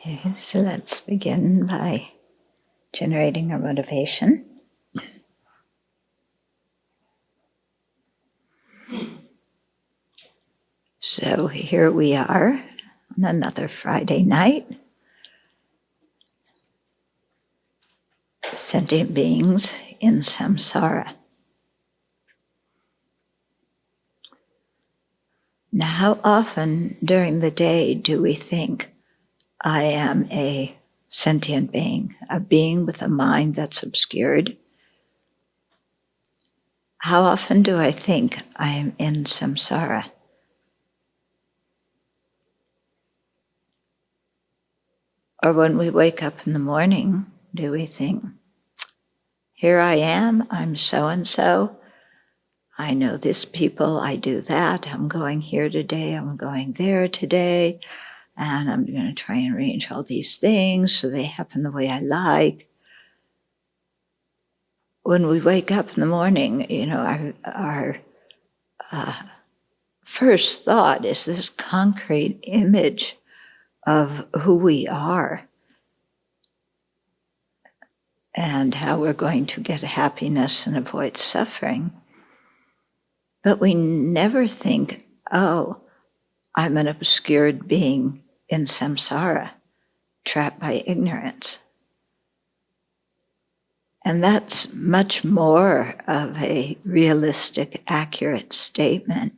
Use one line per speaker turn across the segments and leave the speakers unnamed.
Okay, so let's begin by generating our motivation. So here we are on another Friday night. Sentient beings in samsara. Now, how often during the day do we think, I am a sentient being, a being with a mind that's obscured? How often do I think I am in samsara? Or when we wake up in the morning, do we think, here I am, I'm so-and-so, I know this people, I do that, I'm going here today, I'm going there today, and I'm going to try and arrange all these things so they happen the way I like. When we wake up in the morning, our first thought is this concrete image of who we are and how we're going to get happiness and avoid suffering. But we never think, oh, I'm an obscured being in samsara, trapped by ignorance. And that's much more of a realistic, accurate statement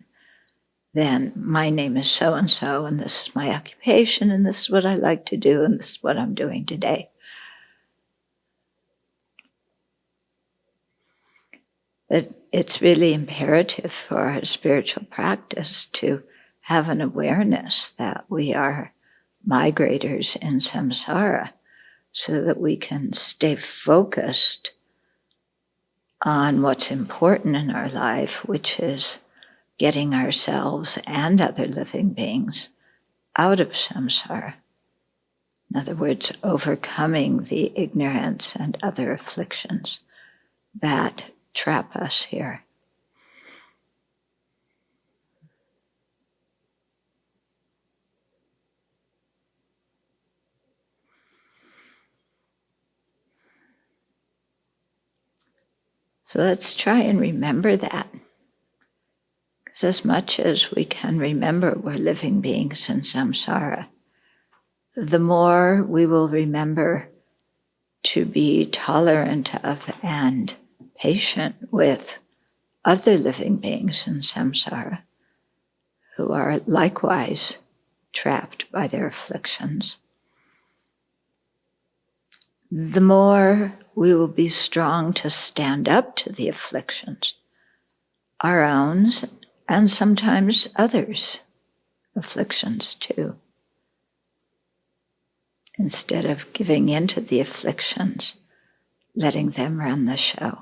than my name is so-and-so, and this is my occupation, and this is what I like to do, and this is what I'm doing today. But it's really imperative for our spiritual practice to have an awareness that we are migrators in samsara, so that we can stay focused on what's important in our life, which is getting ourselves and other living beings out of samsara. In other words, overcoming the ignorance and other afflictions that trap us here. So let's try and remember that. Because as much as we can remember we're living beings in samsara, the more we will remember to be tolerant of and patient with other living beings in samsara who are likewise trapped by their afflictions. The more we will be strong to stand up to the afflictions, our own and sometimes others' afflictions too. Instead of giving in to the afflictions, letting them run the show.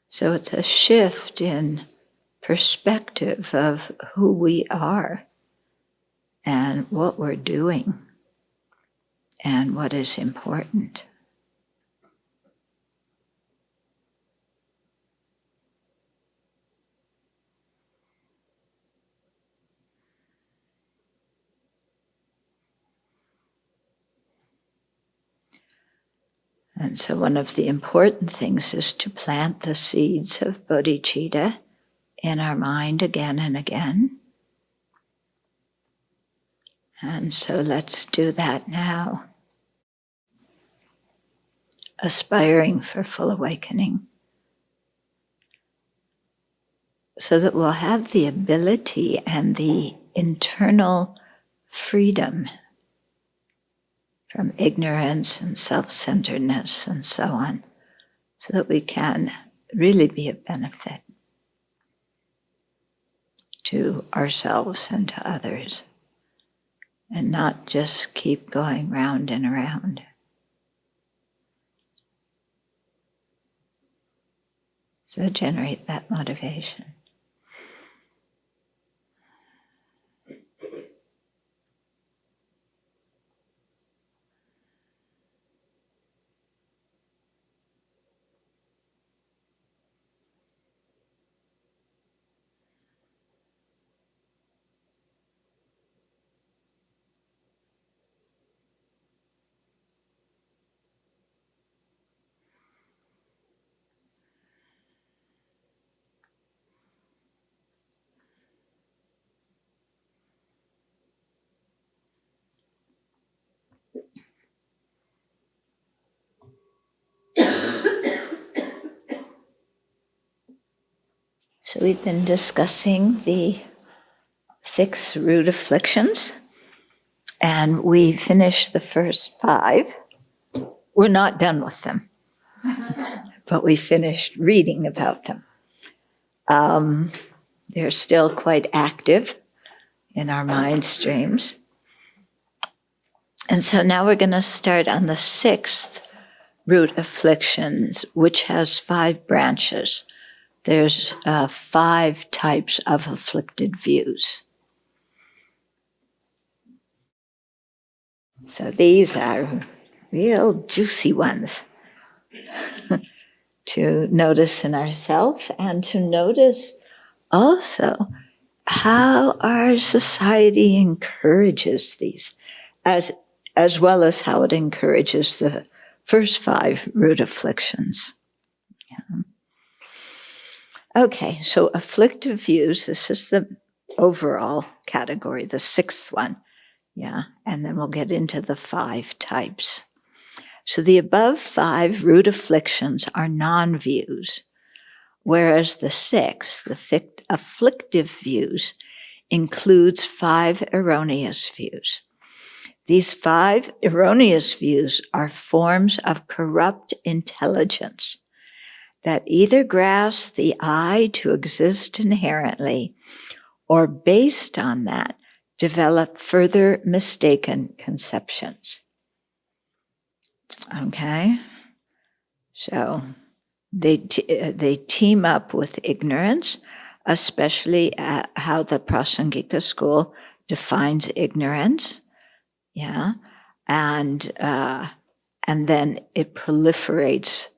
So it's a shift in perspective of who we are and what we're doing and what is important. And so one of the important things is to plant the seeds of bodhicitta in our mind again and again. And so let's do that now. Aspiring for full awakening. So that we'll have the ability and the internal freedom from ignorance and self-centeredness and so on, so that we can really be of benefit to ourselves and to others, and not just keep going round and around. So generate that motivation. So we've been discussing the 6 root afflictions, and we finished the first 5. We're not done with them, but we finished reading about them. They're still quite active in our mind streams. And so now we're going to start on the 6th root afflictions, which has 5 branches. There's 5 types of afflicted views. So these are real juicy ones to notice in ourselves and to notice also how our society encourages these, as well as how it encourages the first 5 root afflictions. Yeah. Okay, so afflictive views, this is the overall category, the 6th one. Yeah, and then we'll get into the 5 types. So the above 5 root afflictions are non-views, whereas the 6th, the afflictive views, includes 5 erroneous views. These 5 erroneous views are forms of corrupt intelligence that either grasp the I to exist inherently, or based on that, develop further mistaken conceptions. Okay? So they team up with ignorance, especially how the Prasangika school defines ignorance. Yeah, and then it proliferates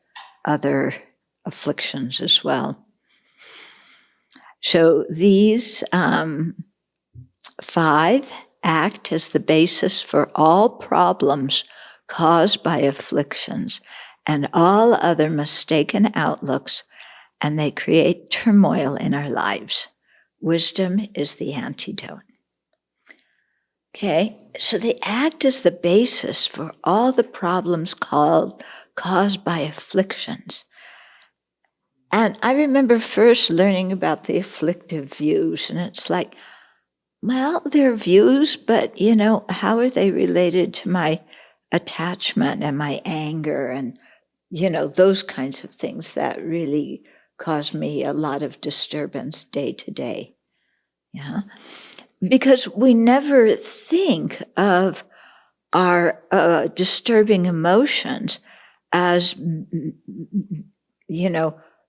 other afflictions as well. So these 5 act as the basis for all problems caused by afflictions and all other mistaken outlooks, and they create turmoil in our lives. Wisdom is the antidote. Okay, so they act as the basis for all the problems caused by afflictions. And I remember first learning about the afflictive views, and it's like, well, they're views, but, how are they related to my attachment and my anger and, those kinds of things that really cause me a lot of disturbance day to day. Yeah. Because we never think of our disturbing emotions as,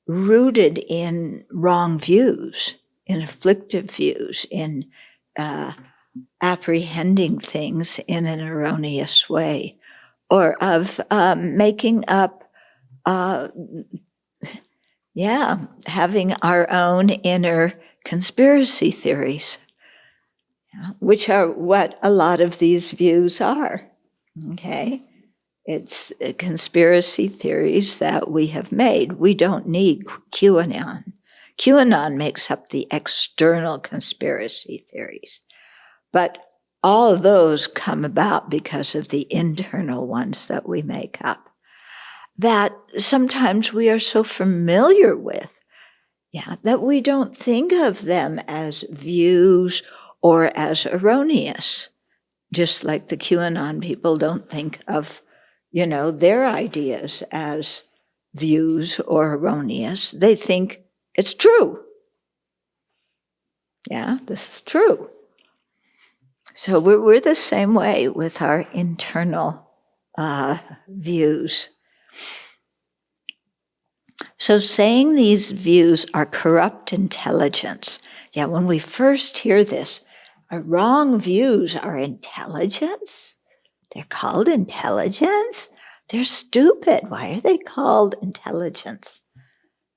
rooted in wrong views, in afflictive views, in apprehending things in an erroneous way, or of making up, having our own inner conspiracy theories, which are what a lot of these views are. Okay? It's conspiracy theories that we have made. We don't need QAnon. QAnon makes up the external conspiracy theories. But all of those come about because of the internal ones that we make up, that sometimes we are so familiar with, that we don't think of them as views or as erroneous. Just like the QAnon people don't think of, their ideas as views or erroneous. They think it's true. Yeah, this is true. So we're the same way with our internal views. So saying these views are corrupt intelligence. Yeah, when we first hear this, our wrong views are intelligence? They're called intelligence? They're stupid. Why are they called intelligence?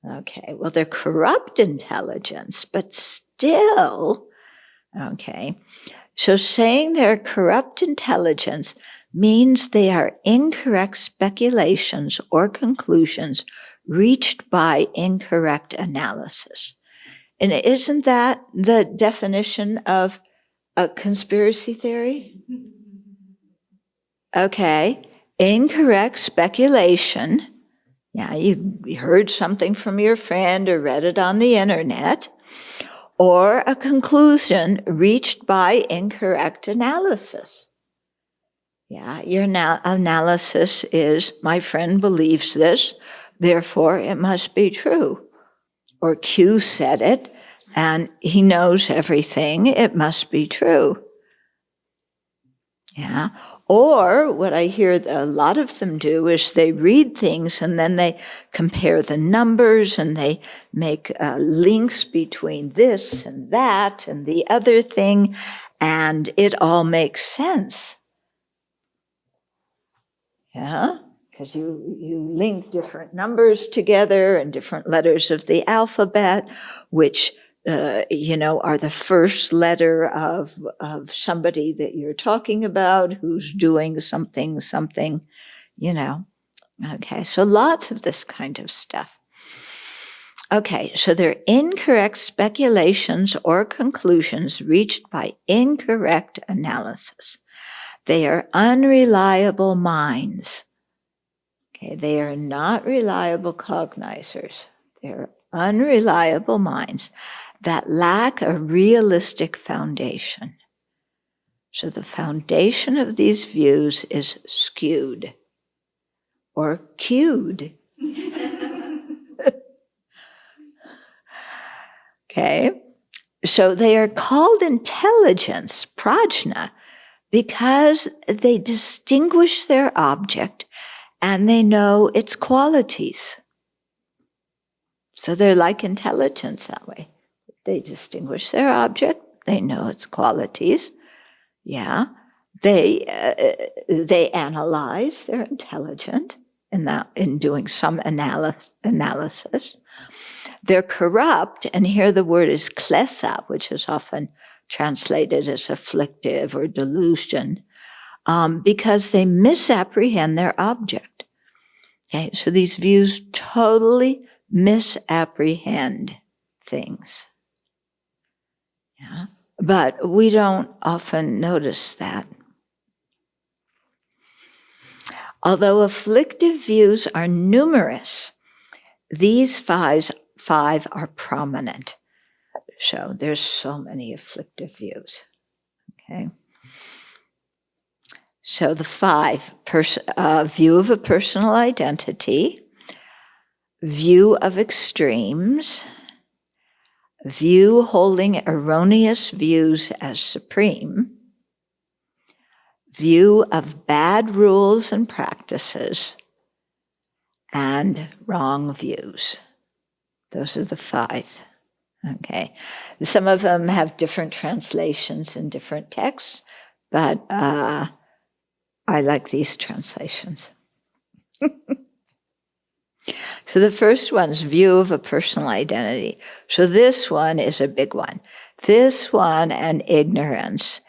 Okay, well, they're corrupt intelligence, but still, okay. So saying they're corrupt intelligence means they are incorrect speculations or conclusions reached by incorrect analysis. And isn't that the definition of a conspiracy theory? Okay, incorrect speculation, Yeah, you heard something from your friend or read it on the internet, or a conclusion reached by incorrect analysis. Yeah, your analysis is, my friend believes this, therefore it must be true. Or Q said it, and he knows everything, it must be true. Yeah. Or what I hear a lot of them do is they read things and then they compare the numbers and they make links between this and that and the other thing, and it all makes sense. Yeah, because you link different numbers together and different letters of the alphabet, which are the first letter of somebody that you're talking about who's doing something, Okay, so lots of this kind of stuff. Okay, so they're incorrect speculations or conclusions reached by incorrect analysis. They are unreliable minds. Okay, they are not reliable cognizers. They're unreliable minds that lack a realistic foundation. So the foundation of these views is skewed or cued. Okay, so they are called intelligence, prajna, because they distinguish their object and they know its qualities. So they're like intelligence that way. They distinguish their object, they know its qualities. Yeah, they analyze, they're intelligent in doing some analysis. They're corrupt, and here the word is klesa, which is often translated as afflictive or delusion, because they misapprehend their object. Okay, so these views totally misapprehend things. Yeah, but we don't often notice that. Although afflictive views are numerous, these five are prominent. So there's so many afflictive views. Okay. So the five, view of a personal identity, view of extremes, view holding erroneous views as supreme, view of bad rules and practices, and wrong views. Those are the five. Okay. Some of them have different translations in different texts, but I like these translations. So the first one's view of a personal identity. So this one is a big one. This one and ignorance,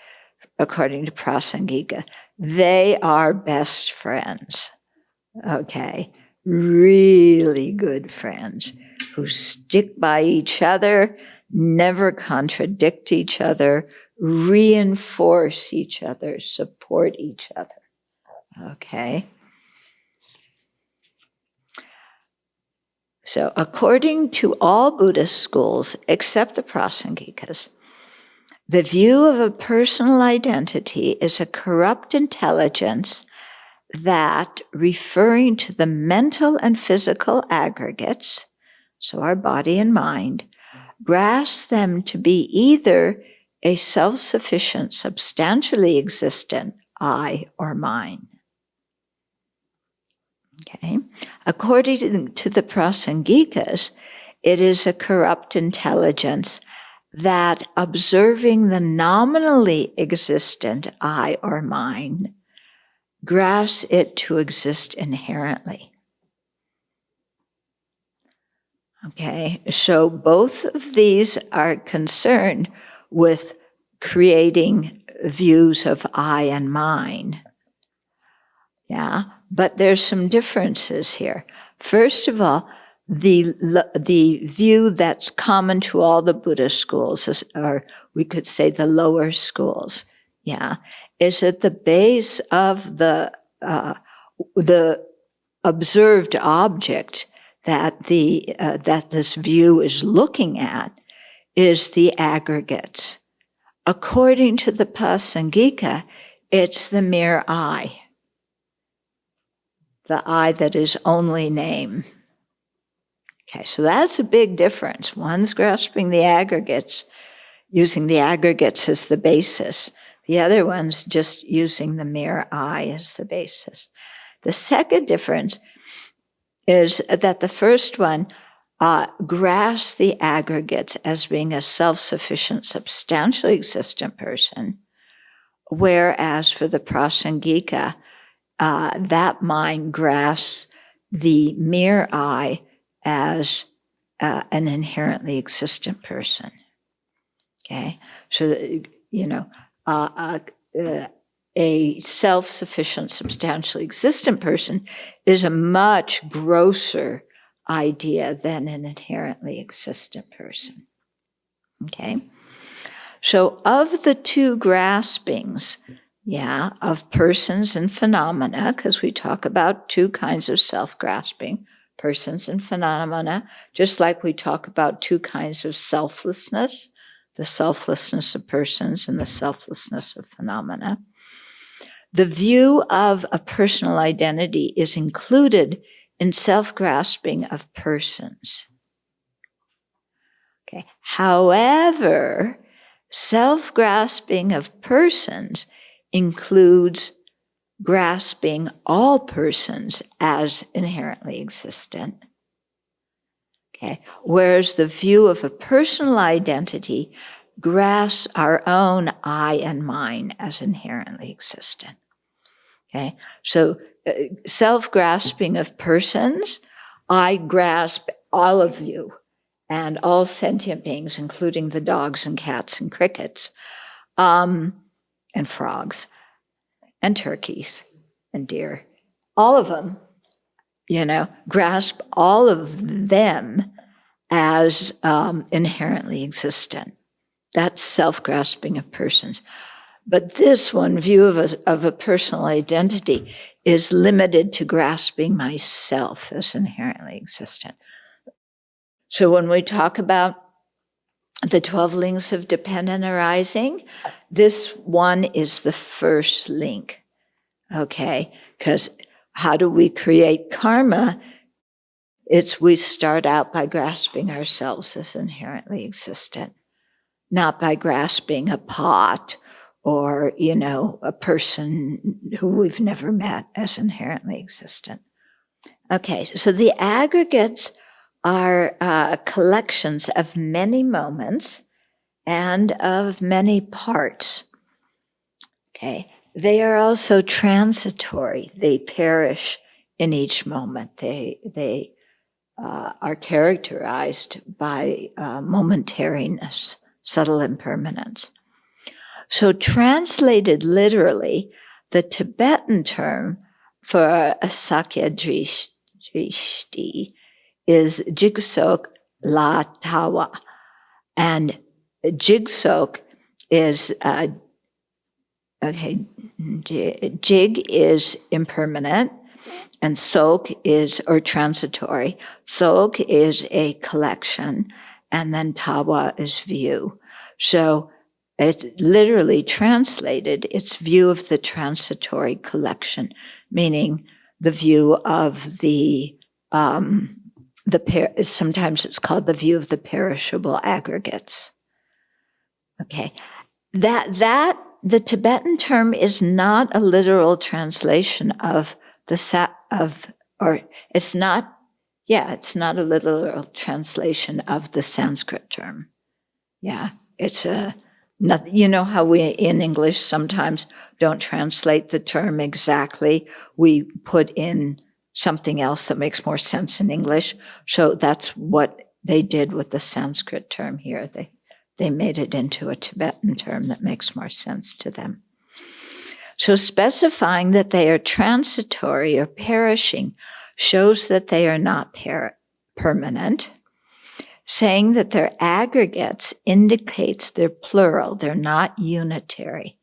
according to Prasangika, they are best friends. Okay, really good friends who stick by each other, never contradict each other, reinforce each other, support each other. Okay. So according to all Buddhist schools, except the Prasangikas, the view of a personal identity is a corrupt intelligence that, referring to the mental and physical aggregates, so our body and mind, grasps them to be either a self-sufficient, substantially existent I or mine. Okay. According to the Prasangikas, it is a corrupt intelligence that, observing the nominally existent I or mine, grasps it to exist inherently. Okay, so both of these are concerned with creating views of I and mine. Yeah, but there's some differences here. First of all, the view that's common to all the Buddhist schools, or we could say the lower schools, yeah, is at the base of the observed object that that this view is looking at is the aggregates. According to the Prasangika, it's the mere I, the I that is only name. Okay, so that's a big difference. One's grasping the aggregates, using the aggregates as the basis. The other one's just using the mere I as the basis. The second difference is that the first one grasps the aggregates as being a self-sufficient, substantially existent person, whereas for the Prasangika, that mind grasps the mere I as an inherently existent person. Okay, so a self-sufficient, substantially existent person is a much grosser idea than an inherently existent person. Okay, so of the two graspings, of persons and phenomena, because we talk about two kinds of self-grasping, persons and phenomena, just like we talk about two kinds of selflessness, the selflessness of persons and the selflessness of phenomena. The view of a personal identity is included in self-grasping of persons. Okay. However, self-grasping of persons includes grasping all persons as inherently existent. Okay. Whereas the view of a personal identity grasps our own I and mine as inherently existent. Okay. So self-grasping of persons, I grasp all of you and all sentient beings, including the dogs and cats and crickets, and frogs and turkeys and deer, all of them, grasp all of them as inherently existent. That's self-grasping of persons. But this one view of a personal identity is limited to grasping myself as inherently existent. So when we talk about the 12 links of dependent arising, this one is the first link, okay? Because how do we create karma? We start out by grasping ourselves as inherently existent, not by grasping a pot or, a person who we've never met as inherently existent. Okay, so the aggregates are collections of many moments and of many parts. Okay, they are also transitory. They perish in each moment. They are characterized by momentariness, subtle impermanence. So translated literally, the Tibetan term for a Sakya drishti is jigsok la tawa. And jigsok is, jig is impermanent, and sok is, or transitory. Sok is a collection, and then tawa is view. So it's literally translated, it's view of the transitory collection, meaning the view of the sometimes it's called the view of the perishable aggregates. Okay, that the Tibetan term is not a literal translation of it's not a literal translation of the Sanskrit term. Yeah, it's how we in English sometimes don't translate the term exactly. We put in something else that makes more sense in English. So that's what they did with the Sanskrit term here. They made it into a Tibetan term that makes more sense to them. So specifying that they are transitory or perishing shows that they are not permanent. Saying that they're aggregates indicates they're plural, they're not unitary.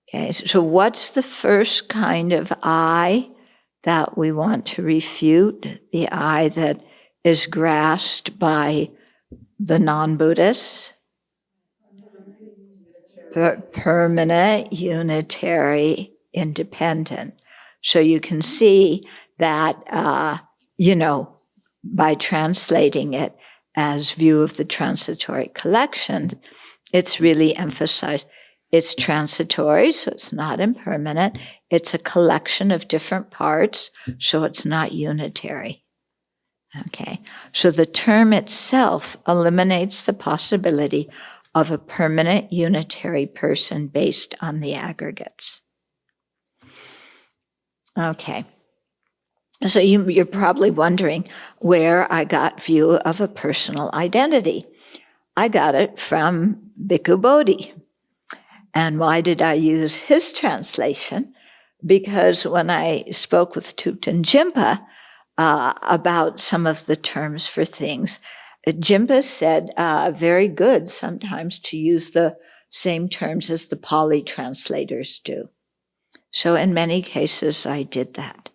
Okay, so what's the first kind of I that we want to refute, the I that is grasped by the non-Buddhists. Permanent, unitary, independent. So you can see that, by translating it as view of the transitory collection, it's really emphasized it's transitory, so it's not impermanent. It's a collection of different parts, so it's not unitary. Okay, so the term itself eliminates the possibility of a permanent unitary person based on the aggregates. Okay, so you're probably wondering where I got view of a personal identity. I got it from Bhikkhu Bodhi. And why did I use his translation? Because when I spoke with Thubten Jinpa about some of the terms for things, Jinpa said, very good sometimes to use the same terms as the Pali translators do. So in many cases, I did that.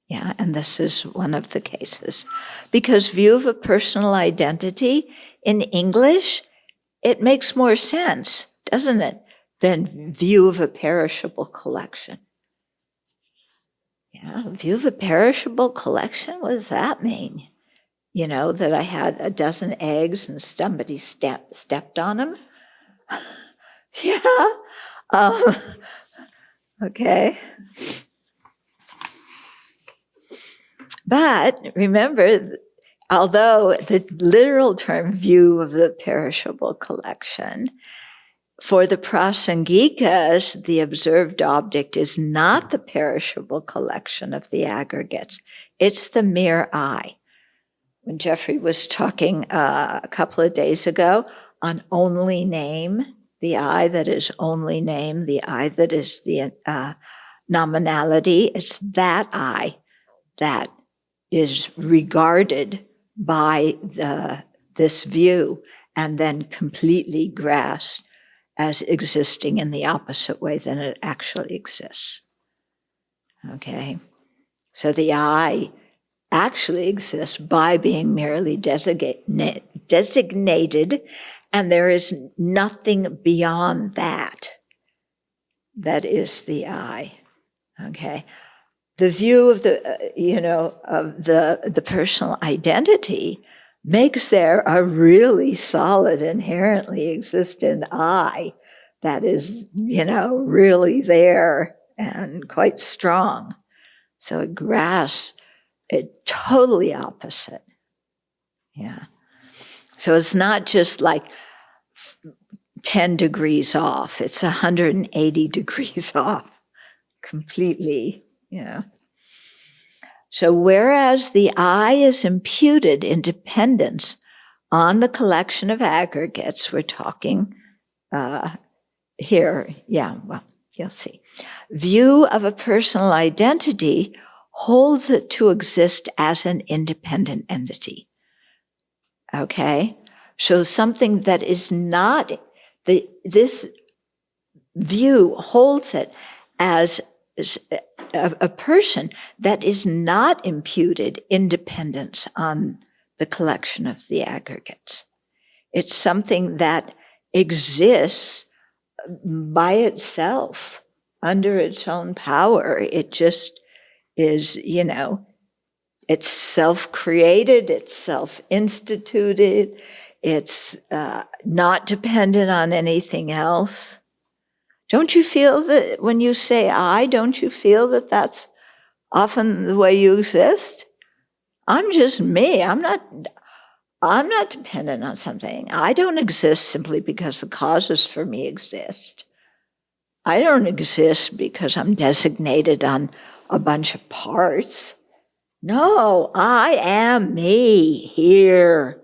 Yeah, and this is one of the cases. Because view of a personal identity in English, it makes more sense, doesn't it, than view of a perishable collection. Yeah, view of a perishable collection, what does that mean? That I had a dozen eggs and somebody stepped on them? Yeah. Okay. But remember, although the literal term view of the perishable collection, for the prasangikas, the observed object is not the perishable collection of the aggregates. It's the mere I. When Jeffrey was talking a couple of days ago on only name, the I that is only name, the I that is the nominality, it's that I that is regarded by this view and then completely grasped as existing in the opposite way than it actually exists. Okay? So the I actually exists by being merely designated, and there is nothing beyond that. That is the I. Okay? The view of the personal identity makes there a really solid, inherently existent I that is, really there and quite strong. So it grasps it totally opposite. Yeah. So it's not just like 10 degrees off, it's 180 degrees off completely. Yeah. So whereas the I is imputed in dependence on the collection of aggregates, we're talking here, you'll see. View of a personal identity holds it to exist as an independent entity. Okay? So something that is not, this view holds it as a person that is not imputed independence on the collection of the aggregates. It's something that exists by itself, under its own power. It just is, it's self-created, it's self-instituted, it's not dependent on anything else. Don't you feel that when you say I, don't you feel that that's often the way you exist? I'm just me. I'm not dependent on something. I don't exist simply because the causes for me exist. I don't exist because I'm designated on a bunch of parts. No, I am me here.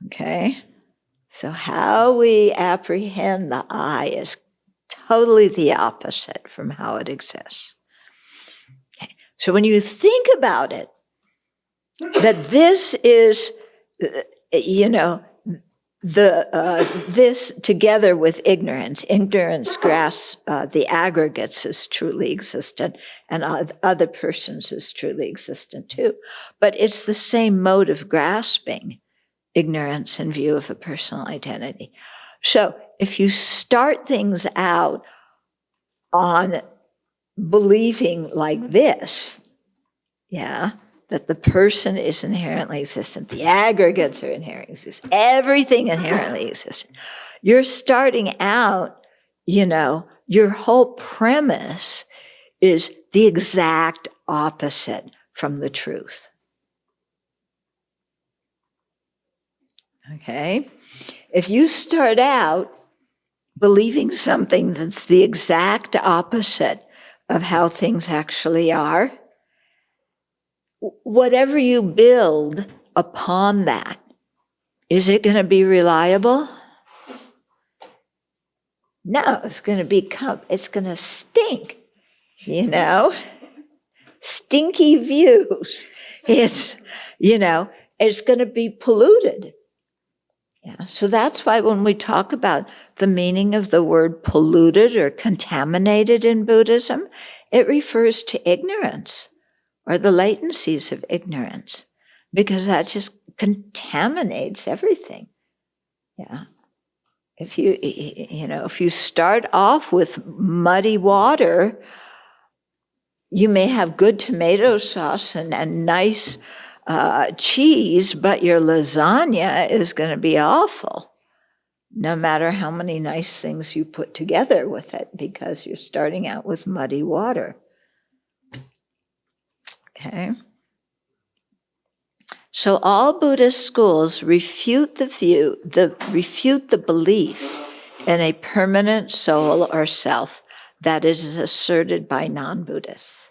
Okay? So how we apprehend the I is totally the opposite from how it exists. Okay. So when you think about it, that this is, this together with ignorance grasps the aggregates as truly existent and other persons as truly existent too. But it's the same mode of grasping ignorance in view of a personal identity. So if you start things out on believing like this, that the person is inherently existent, the aggregates are inherently existent, everything inherently existent. You're starting out, your whole premise is the exact opposite from the truth. Okay? If you start out believing something that's the exact opposite of how things actually are, whatever you build upon that, is it going to be reliable? No, it's going to stink, Stinky views. It's going to be polluted. Yeah, so that's why when we talk about the meaning of the word polluted or contaminated in Buddhism, it refers to ignorance or the latencies of ignorance, because that just contaminates everything. Yeah. If you start off with muddy water, you may have good tomato sauce and nice cheese, but your lasagna is going to be awful, no matter how many nice things you put together with it, because you're starting out with muddy water. Okay? So all Buddhist schools refute the belief in a permanent soul or self that is asserted by non-Buddhists.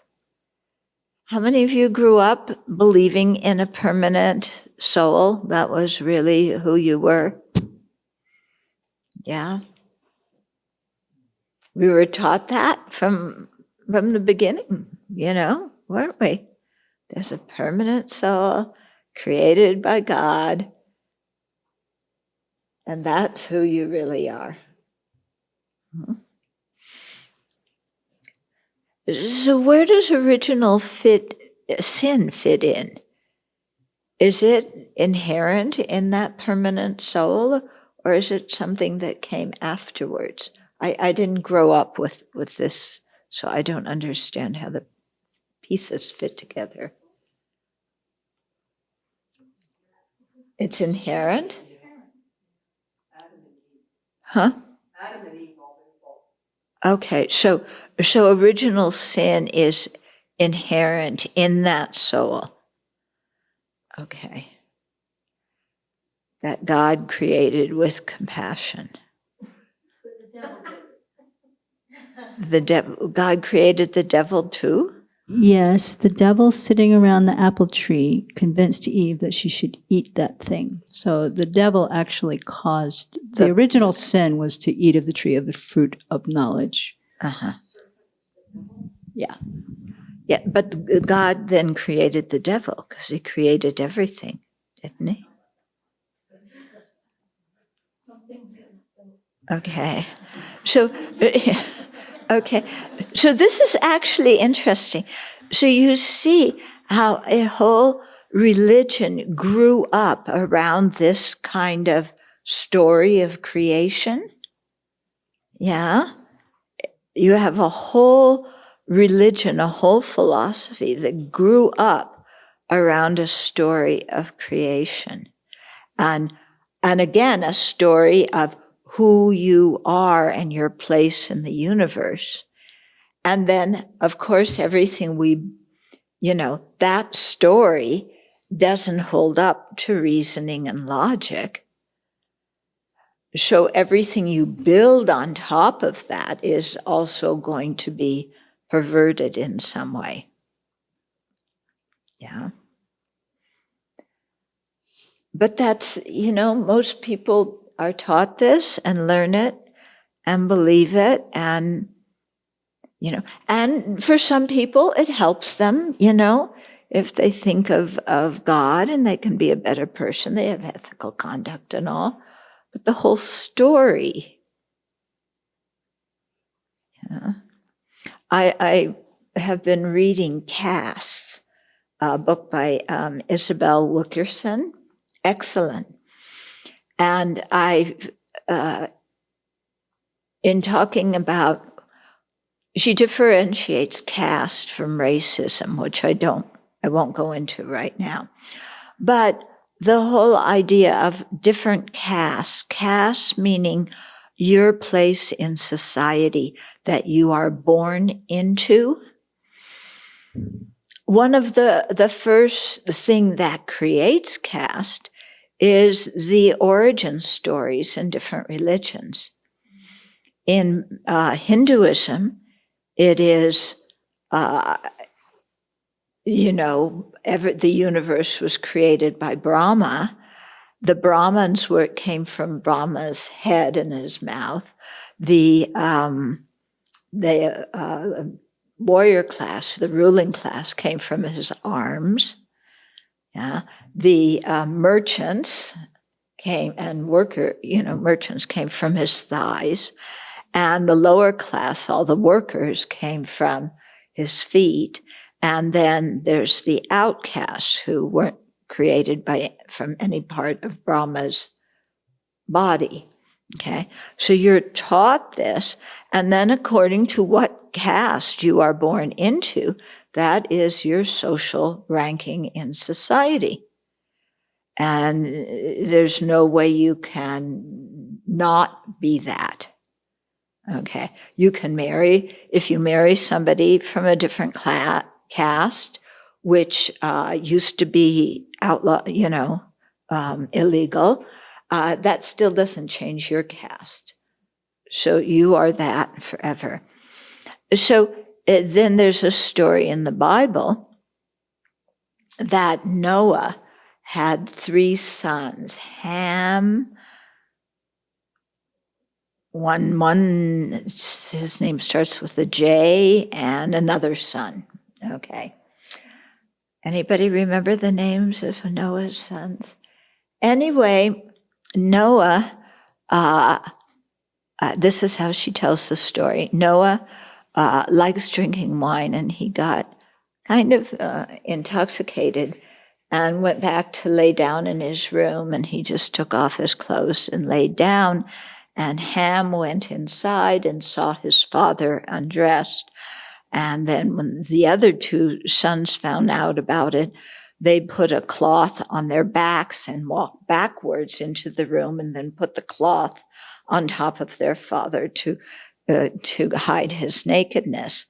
How many of you grew up believing in a permanent soul that was really who you were? Yeah. We were taught that from the beginning, weren't we? There's a permanent soul created by God, and that's who you really are. So where does original sin fit in? Is it inherent in that permanent soul, or is it something that came afterwards? I didn't grow up with this, so I don't understand how the pieces fit together. It's inherent? Huh?
Adam and Eve all their fault.
Okay, so original sin is inherent in that soul. Okay. That God created with compassion. The devil, God created the devil too?
Yes, the devil sitting around the apple tree convinced Eve that she should eat that thing. So the devil actually caused, the original sin was to eat of the tree of the fruit of knowledge.
Uh-huh.
Yeah.
Yeah, but God then created the devil because he created everything, didn't he? Okay. So, So this is actually interesting. So you see how a whole religion grew up around this kind of story of creation. Yeah. You have a whole religion, a whole philosophy that grew up around a story of creation. And again, a story of who you are and your place in the universe. And then, of course, everything that story doesn't hold up to reasoning and logic. So everything you build on top of that is also going to be perverted in some way. Yeah. But that's, most people are taught this and learn it and believe it, and and for some people it helps them, if they think of God and they can be a better person, they have ethical conduct and all. but the whole story. Yeah. I have been reading Castes, a book by Isabel Wilkerson. Excellent. And in talking about, she differentiates caste from racism, which I won't go into right now. But the whole idea of different castes meaning your place in society that you are born into. One of the first thing that creates caste is the origin stories in different religions. In Hinduism, it is, the universe was created by Brahma. The Brahmins came from Brahma's head and his mouth. The warrior class, the ruling class, came from his arms. Yeah, the merchants came, and merchants came from his thighs, and the lower class, all the workers, came from his feet. And then there's the outcasts who weren't created from any part of Brahma's body. Okay, so you're taught this, and then according to what caste you are born into, that is your social ranking in society. And there's no way you can not be that. Okay, you can if you marry somebody from a different caste, which used to be illegal, that still doesn't change your caste. So you are that forever. So then there's a story in the Bible that Noah had 3 sons, Ham, one, his name starts with a J, and another son. Okay. Anybody remember the names of Noah's sons? Anyway, Noah, this is how she tells the story. Noah likes drinking wine, and he got kind of intoxicated and went back to lay down in his room, and he just took off his clothes and laid down. And Ham went inside and saw his father undressed. And then when the other 2 sons found out about it, they put a cloth on their backs and walked backwards into the room, and then put the cloth on top of their father to hide his nakedness.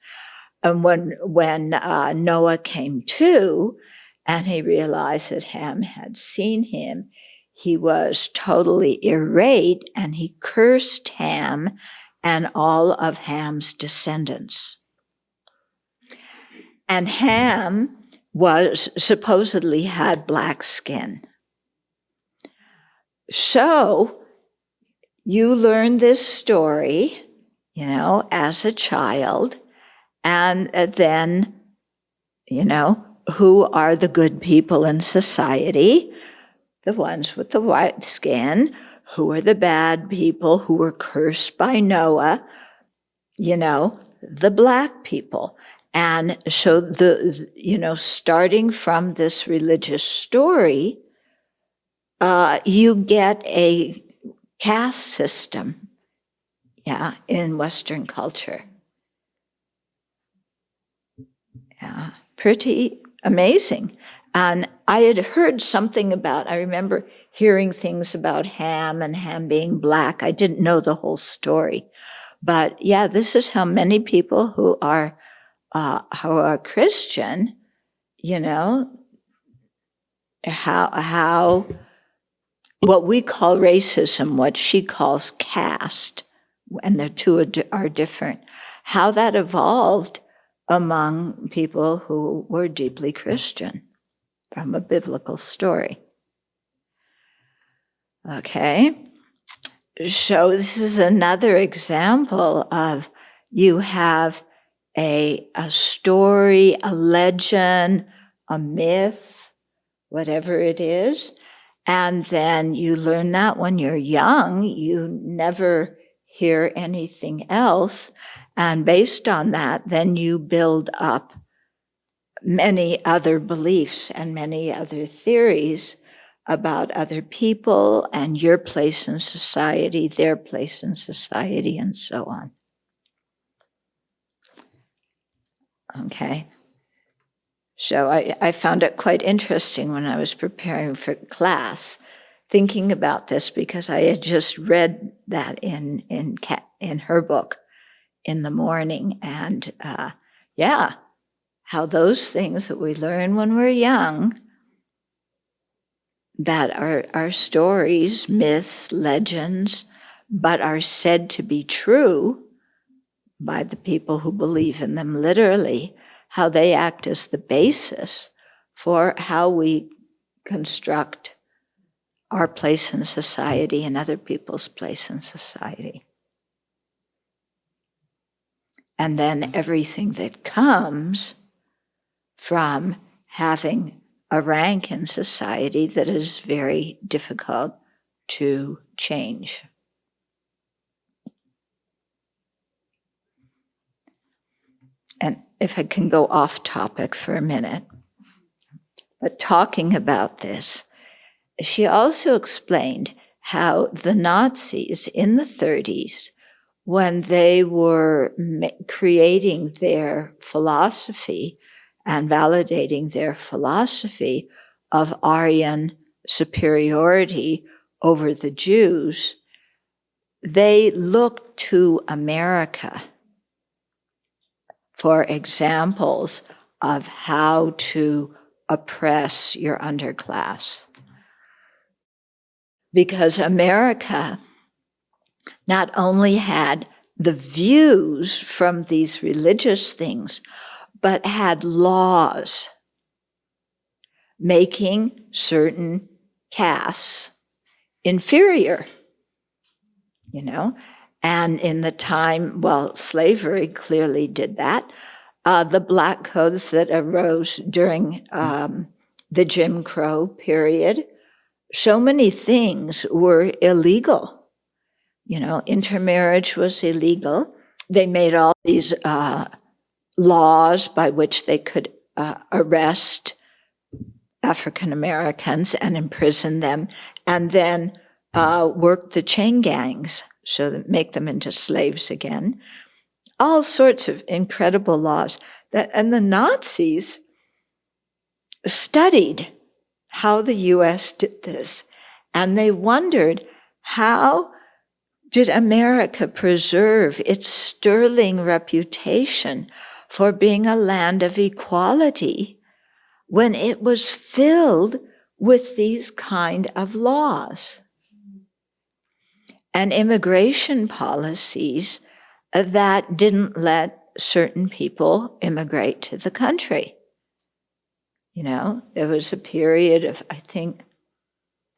And when Noah came to, and he realized that Ham had seen him, he was totally irate, and he cursed Ham and all of Ham's descendants. And Ham supposedly had black skin. So you learn this story, as a child, and then, who are the good people in society? The ones with the white skin. Who are the bad people who were cursed by Noah? The black people. And so starting from this religious story, you get a caste system, in Western culture. Yeah, pretty amazing. And I had heard something I remember hearing things about Ham and Ham being black. I didn't know the whole story. But yeah, this is how many people who are Christian, how what we call racism, what she calls caste, and the 2 are different, how that evolved among people who were deeply Christian from a biblical story. Okay, so this is another example of you have a story, a legend, a myth, whatever it is, And then you learn that when you're young, you never hear anything else. And based on that, then you build up many other beliefs and many other theories about other people and your place in society, their place in society, and so on. Okay. So I found it quite interesting when I was preparing for class, thinking about this, because I had just read that in her book in the morning, and how those things that we learn when we're young, that are stories, myths, legends, but are said to be true by the people who believe in them literally, how they act as the basis for how we construct our place in society and other people's place in society. And then everything that comes from having a rank in society that is very difficult to change. And if I can go off topic for a minute, but talking about this, she also explained how the Nazis in the 30s, when they were creating their philosophy and validating their philosophy of Aryan superiority over the Jews, they looked to America for examples of how to oppress your underclass. Because America not only had the views from these religious things, but had laws making certain castes inferior, And in the time, slavery clearly did that. The black codes that arose during the Jim Crow period, so many things were illegal. Intermarriage was illegal. They made all these laws by which they could arrest African Americans and imprison them, and then work the chain gangs, so that make them into slaves again. All sorts of incredible laws. And the Nazis studied how the US did this, and they wondered, how did America preserve its sterling reputation for being a land of equality when it was filled with these kind of laws and immigration policies that didn't let certain people immigrate to the country? There was a period of, I think,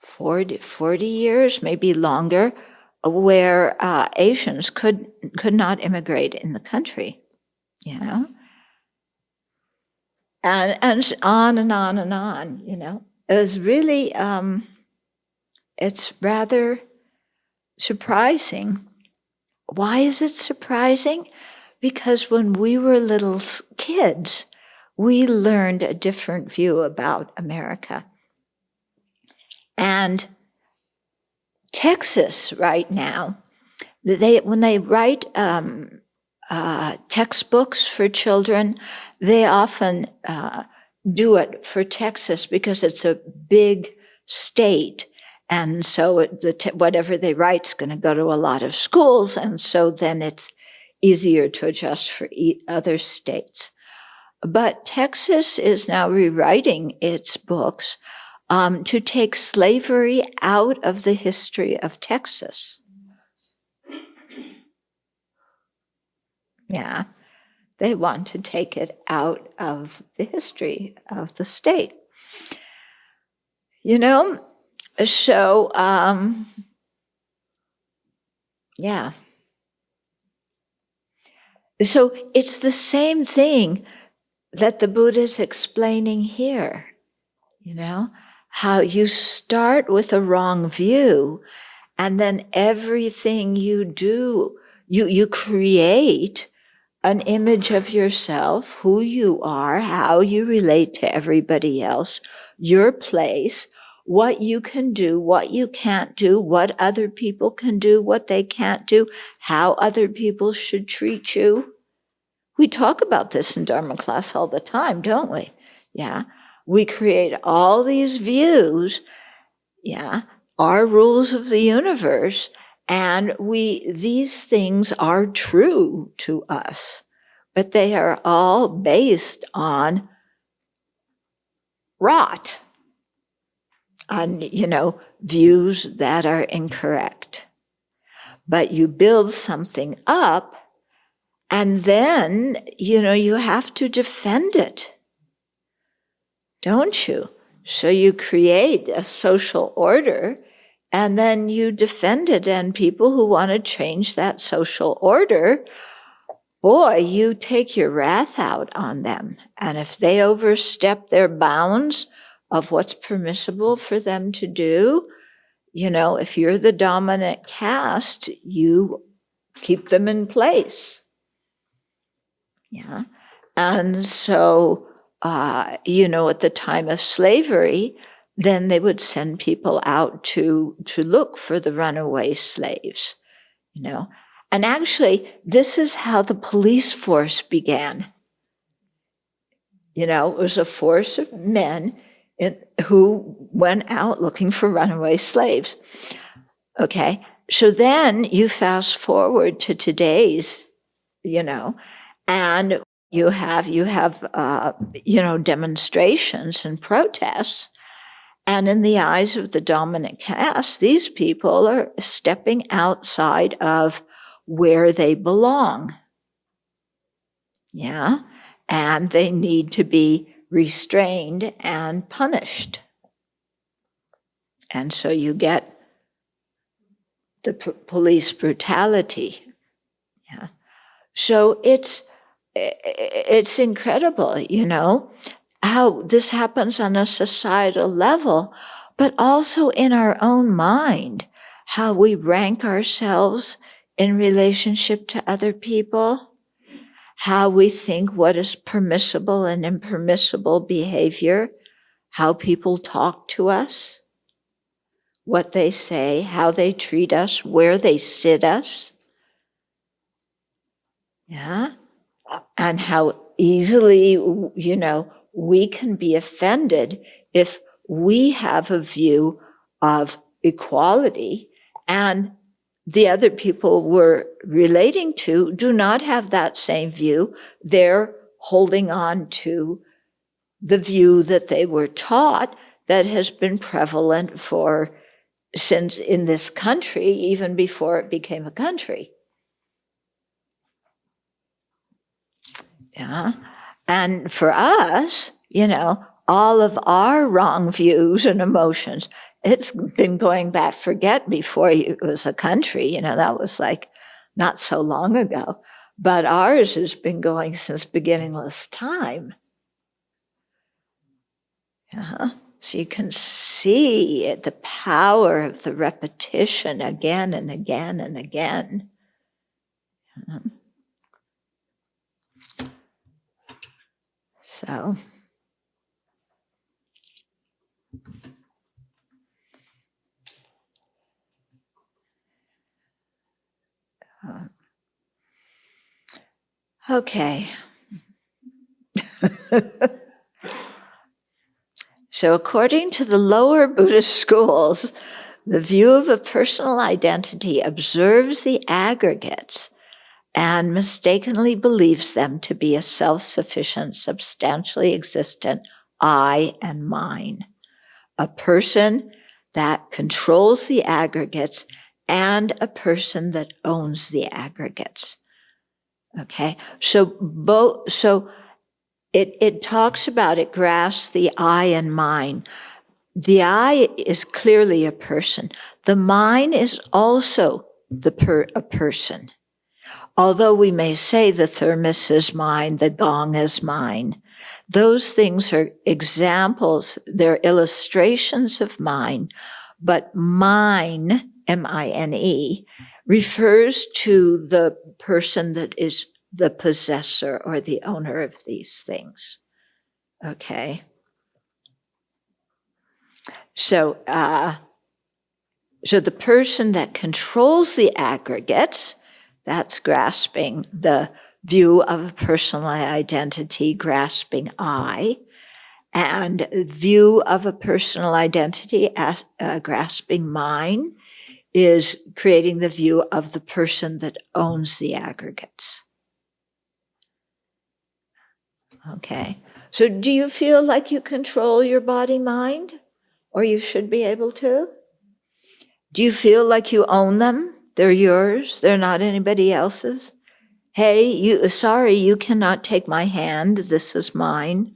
40 years, maybe longer, where Asians could not immigrate in the country, and on and on and on, It was really, it's rather surprising. Why is it surprising? Because when we were little kids, we learned a different view about America. And Texas right now, when they write textbooks for children, they often do it for Texas because it's a big state. And so whatever they write is going to go to a lot of schools, and so then it's easier to adjust for other states. But Texas is now rewriting its books to take slavery out of the history of Texas. Yeah, they want to take it out of the history of the state. So, yeah. So it's the same thing that the Buddha is explaining here, how you start with a wrong view, and then everything you do, you create an image of yourself, who you are, how you relate to everybody else, your place, what you can do, what you can't do, what other people can do, what they can't do, how other people should treat you. We talk about this in Dharma class all the time, don't we? Yeah. We create all these views, yeah, our rules of the universe, and these things are true to us, but they are all based on rot, on, views that are incorrect. But you build something up, and then, you have to defend it, don't you? So you create a social order, and then you defend it, and people who want to change that social order, boy, you take your wrath out on them. And if they overstep their bounds of what's permissible for them to do, if you're the dominant caste, you keep them in place. Yeah. And so, at the time of slavery, then they would send people out to look for the runaway slaves, And actually, this is how the police force began. It was a force of men who went out looking for runaway slaves. Okay, so then you fast forward to today's, and you have demonstrations and protests. And in the eyes of the dominant caste, these people are stepping outside of where they belong. Yeah. And they need to be restrained and punished. And so you get the police brutality. Yeah. So it's incredible, how this happens on a societal level, but also in our own mind, how we rank ourselves in relationship to other people, how we think what is permissible and impermissible behavior, how people talk to us, what they say, how they treat us, where they sit us. Yeah. And how easily, we can be offended if we have a view of equality and the other people we're relating to do not have that same view. They're holding on to the view that they were taught that has been prevalent since in this country, even before it became a country. Yeah. And for us, all of our wrong views and emotions, it's been going back, forget before it was a country, that was like not so long ago. But ours has been going since beginningless time. Yeah. So you can see the power of the repetition again and again and again. Yeah. So, okay. So according to the lower Buddhist schools, the view of a personal identity observes the aggregates and mistakenly believes them to be a self-sufficient, substantially existent I and mine, a person that controls the aggregates and a person that owns the aggregates. Okay, so it talks about, it grasps the I and mine. The I is clearly a person. The mine is also a person. Although we may say the thermos is mine, the gong is mine, Those things are examples, they're illustrations of mine, but mine, M-I-N-E, refers to the person that is the possessor or the owner of these things. Okay? So the person that controls the aggregates, that's grasping the view of a personal identity, grasping I, and view of a personal identity, grasping mine, is creating the view of the person that owns the aggregates. Okay, so do you feel like you control your body-mind? Or you should be able to? Do you feel like you own them? They're yours, they're not anybody else's? Hey, you cannot take my hand, this is mine.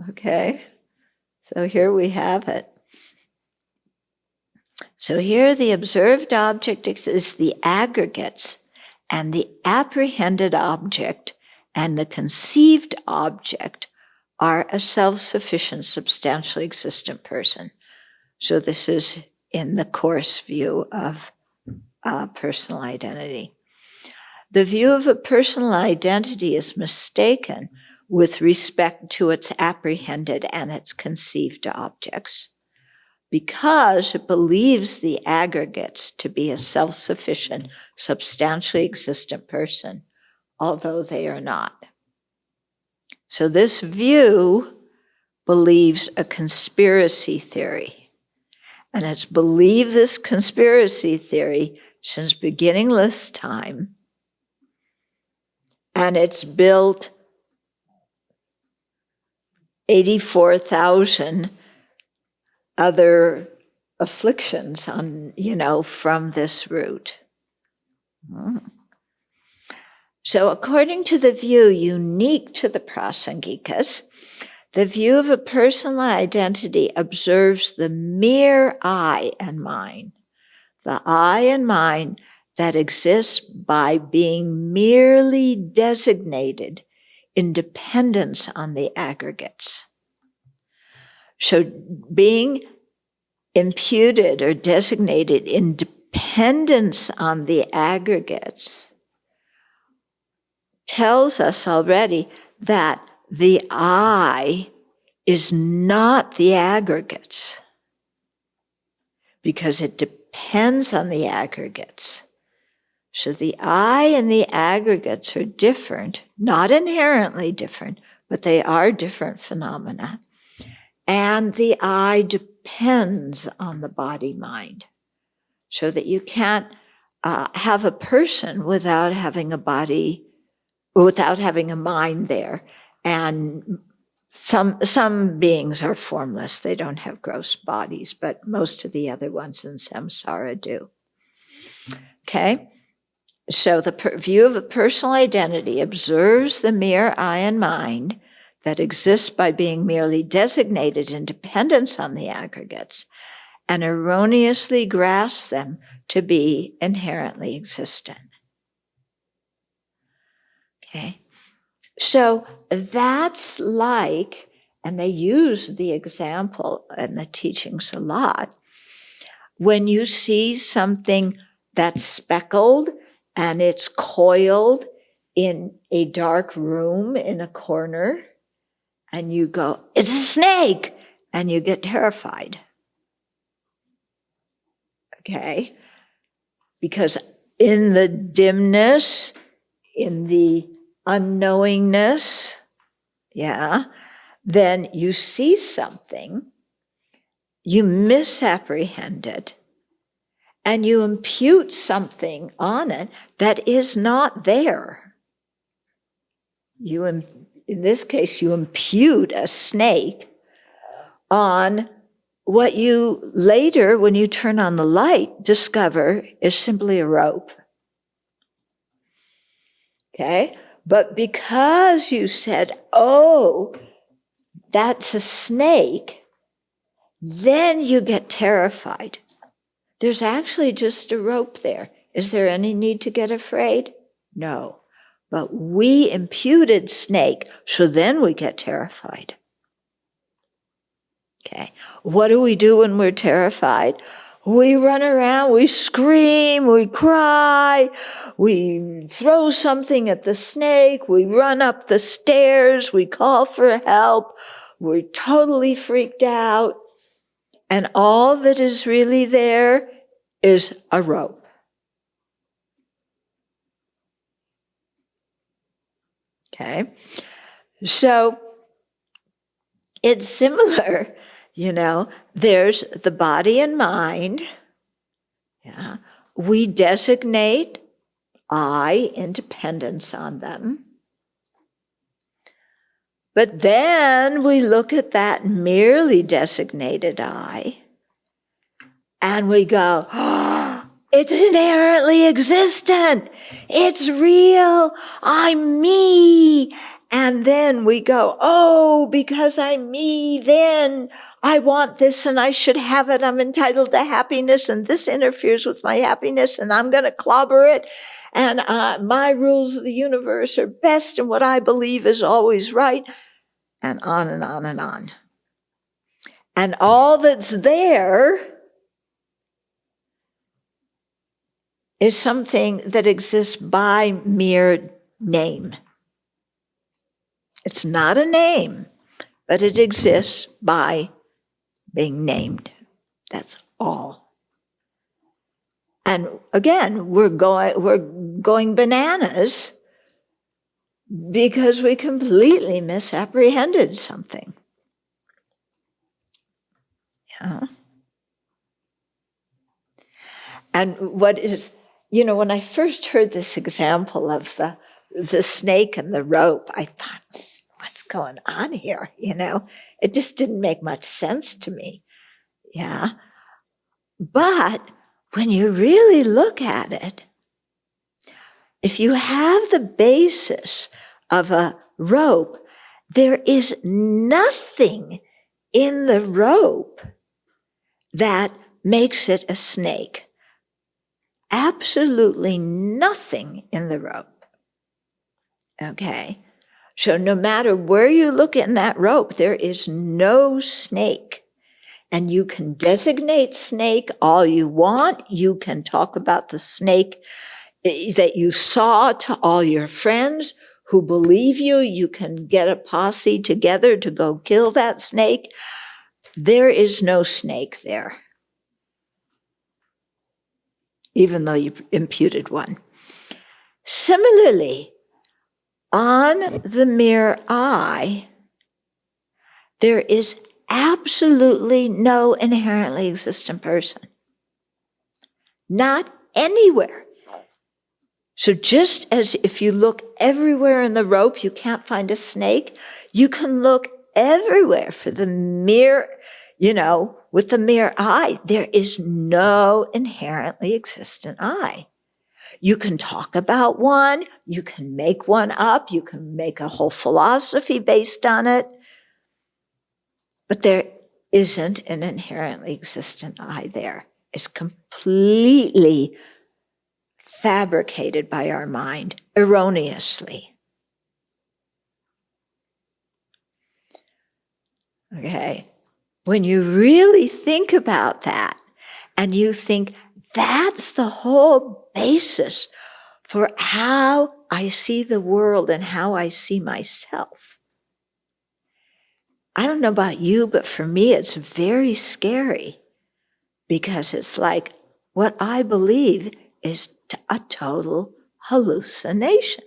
Okay, so here we have it. So here the observed object is the aggregates, and the apprehended object and the conceived object are a self-sufficient, substantially existent person. So this is in the coarse view of personal identity. The view of a personal identity is mistaken with respect to its apprehended and its conceived objects, because it believes the aggregates to be a self-sufficient, substantially existent person, although they are not. So this view believes a conspiracy theory, and it's believed this conspiracy theory since beginningless time, and it's built 84,000 other afflictions on, from this root. So according to the view unique to the Prasangikas, the view of a personal identity observes the mere I and mine, the I and mine that exists by being merely designated in dependence on the aggregates. So being imputed or designated in dependence on the aggregates tells us already that the I is not the aggregates, because it depends on the aggregates. So the I and the aggregates are different, not inherently different, but they are different phenomena. And the I depends on the body-mind, so that you can't have a person without having a body, without having a mind there. And some beings are formless, they don't have gross bodies, but most of the other ones in samsara do. Okay? So the view of a personal identity observes the mere I and mind that exists by being merely designated in dependence on the aggregates, and erroneously grasps them to be inherently existent. Okay? So that's like, and they use the example in the teachings a lot, when you see something that's speckled and it's coiled in a dark room in a corner, and you go, it's a snake, and you get terrified. Okay? Because in the dimness, in the unknowingness, then you see something, you misapprehend it, and you impute something on it that is not there. In this case, you impute a snake on what you later, when you turn on the light, discover is simply a rope. Okay? But because you said, oh, that's a snake, then you get terrified. There's actually just a rope there. Is there any need to get afraid? No. But we imputed snake, so then we get terrified. Okay, what do we do when we're terrified? We run around, we scream, we cry, we throw something at the snake, we run up the stairs, we call for help, we're totally freaked out, and all that is really there is a rope. Okay, so it's similar, there's the body and mind. Yeah. We designate I, independence on them. But then we look at that merely designated I, and we go, oh, it's inherently existent. It's real. I'm me. And then we go, oh, because I'm me, then I want this and I should have it. I'm entitled to happiness and this interferes with my happiness and I'm going to clobber it. And my rules of the universe are best and what I believe is always right. And on and on and on. And all that's there is something that exists by mere name. It's not a name, but it exists by being named. That's all. And again, we're going bananas because we completely misapprehended something. Yeah. And what is, when I first heard this example of the snake and the rope, I thought, what's going on here? It just didn't make much sense to me. Yeah. But when you really look at it, if you have the basis of a rope, there is nothing in the rope that makes it a snake. Absolutely nothing in the rope. Okay? So no matter where you look in that rope, there is no snake. And you can designate snake all you want. You can talk about the snake that you saw to all your friends who believe you. You can get a posse together to go kill that snake. There is no snake there, even though you imputed one. Similarly, on the mere I, there is absolutely no inherently existent person. Not anywhere. So just as if you look everywhere in the rope, you can't find a snake, you can look everywhere for the mere, with the mere I. There is no inherently existent I. You can talk about one, you can make one up, you can make a whole philosophy based on it, but there isn't an inherently existent I there. It's completely fabricated by our mind erroneously. Okay? When you really think about that, and you think that's the whole basis for how I see the world and how I see myself. I don't know about you, but for me, it's very scary because it's like what I believe is a total hallucination.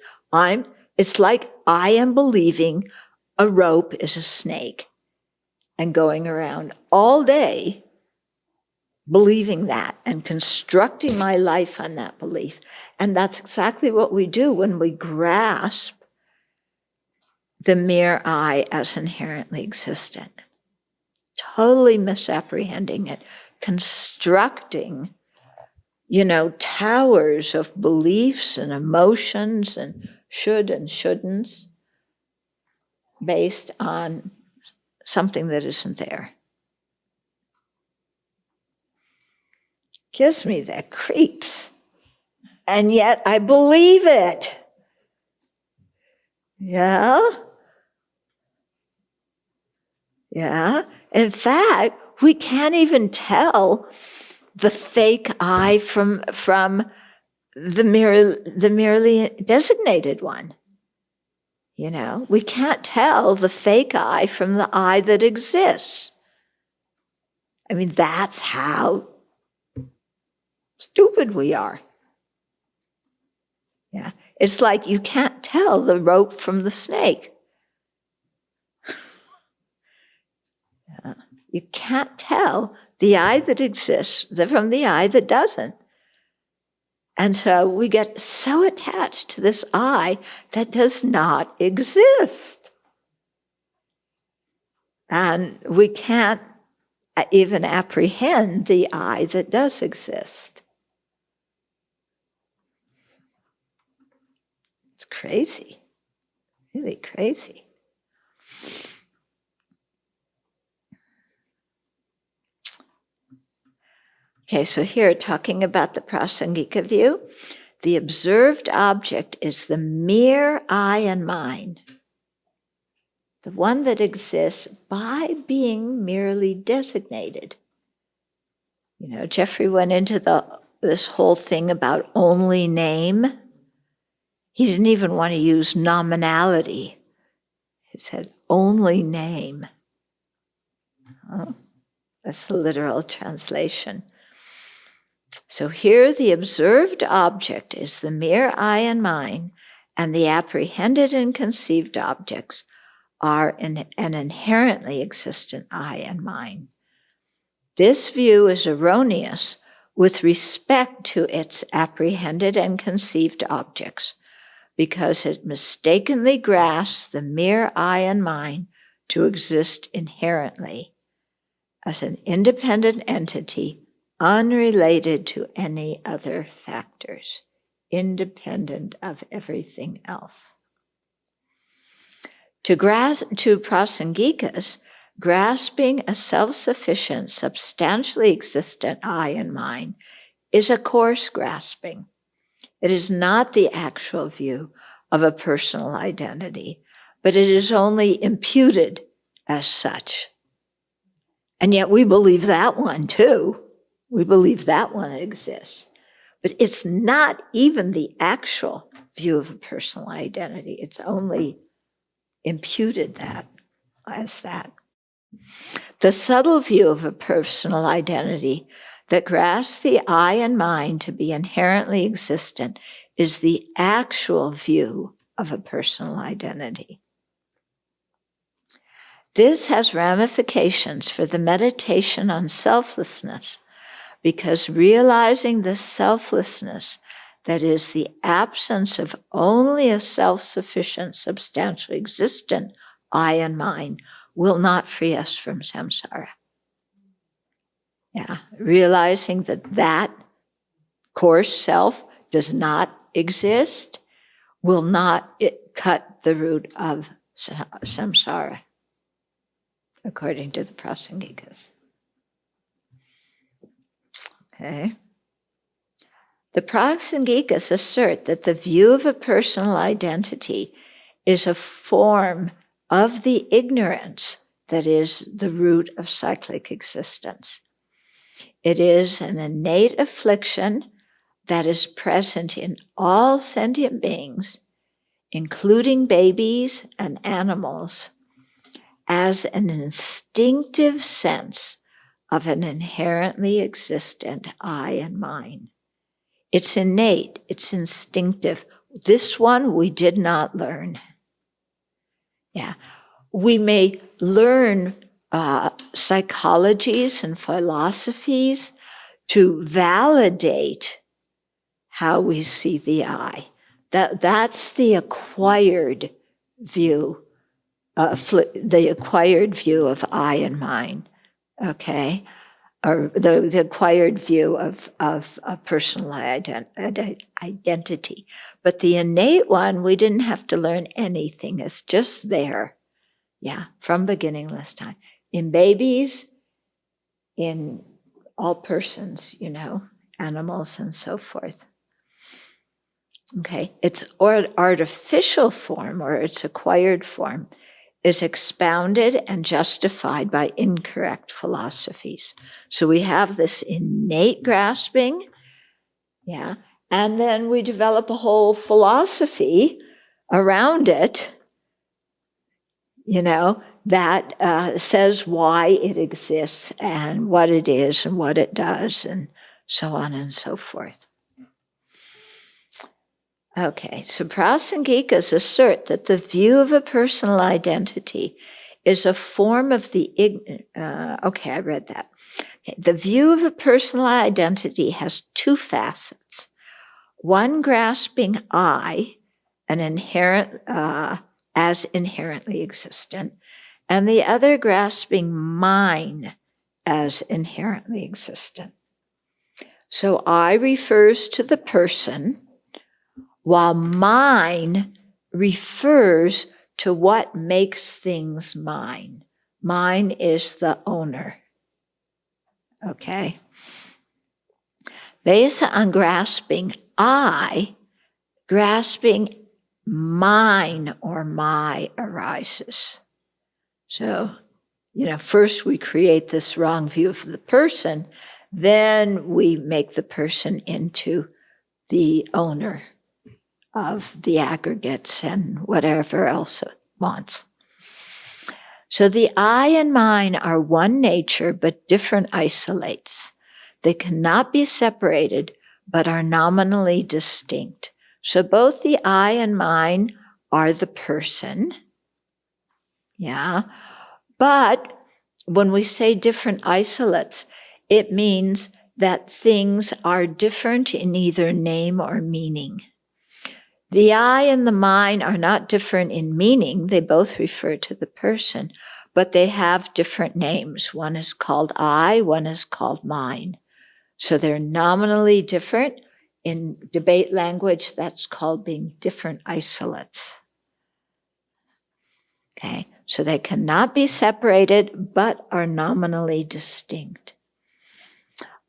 It's like I am believing a rope is a snake and going around all day believing that and constructing my life on that belief. And that's exactly what we do when we grasp the mere I as inherently existent. Totally misapprehending it, constructing, towers of beliefs and emotions and should and shouldn'ts based on something that isn't there. Gives me the creeps. And yet I believe it. Yeah? Yeah? In fact, we can't even tell the fake I from the merely designated one. You know, we can't tell the fake I from the I that exists. I mean, that's how stupid we are. Yeah. It's like you can't tell the rope from the snake. Yeah. You can't tell the I that exists from the I that doesn't. And so we get so attached to this I that does not exist. And we can't even apprehend the I that does exist. It's crazy, really crazy. Okay, so here talking about the Prasangika view, the observed object is the mere I and mine, the one that exists by being merely designated. You know, Jeffrey went into this whole thing about only name. He didn't even want to use nominality. He said only name. Oh, that's the literal translation. So here the observed object is the mere I and mine, and the apprehended and conceived objects are an inherently existent I and mine. This view is erroneous with respect to its apprehended and conceived objects, because it mistakenly grasps the mere I and mine to exist inherently as an independent entity unrelated to any other factors, independent of everything else. To Prasangikas, grasping a self-sufficient, substantially existent I and mine is a coarse grasping. It is not the actual view of a personal identity, but it is only imputed as such. And yet we believe that one too. We believe that one exists. But it's not even the actual view of a personal identity. It's only imputed that as that. The subtle view of a personal identity that grasps the I and mine to be inherently existent is the actual view of a personal identity. This has ramifications for the meditation on selflessness, because realizing the selflessness, that is the absence of only a self-sufficient, substantially existent I and mine, will not free us from samsara. Yeah, realizing that coarse self does not exist will not cut the root of samsara, according to the Prasangikas. Okay. The Prasangikas assert that the view of a personal identity is a form of the ignorance that is the root of cyclic existence. It is an innate affliction that is present in all sentient beings, including babies and animals, as an instinctive sense of an inherently existent I and mine. It's innate, it's instinctive. This one we did not learn. Yeah, we may learn psychologies and philosophies to validate how we see the I. That's the acquired view, the acquired view of I and mine, okay? Or the acquired view of a personal identity. But the innate one, we didn't have to learn anything. It's just there, yeah, from beginningless time. In babies, in all persons, you know, animals and so forth. Okay, its artificial form or its acquired form is expounded and justified by incorrect philosophies. So we have this innate grasping, yeah, and then we develop a whole philosophy around it, that says why it exists and what it is and what it does and so on and so forth. Okay, so Prasangikas assert that the view of a personal identity is a form of the I read that. Okay, the view of a personal identity has two facets. One grasping I, an inherent as inherently existent, and the other grasping mine as inherently existent. So I refers to the person, while mine refers to what makes things mine. Mine is the owner. Okay? Based on grasping I, grasping mine or my arises. So, first we create this wrong view of the person, then we make the person into the owner of the aggregates and whatever else it wants. So the I and mine are one nature, but different isolates. They cannot be separated, but are nominally distinct. So both the I and mine are the person. Yeah. But when we say different isolates, it means that things are different in either name or meaning. The I and the mine are not different in meaning. They both refer to the person, but they have different names. One is called I, one is called mine. So they're nominally different. In debate language, that's called being different isolates. Okay, so they cannot be separated, but are nominally distinct.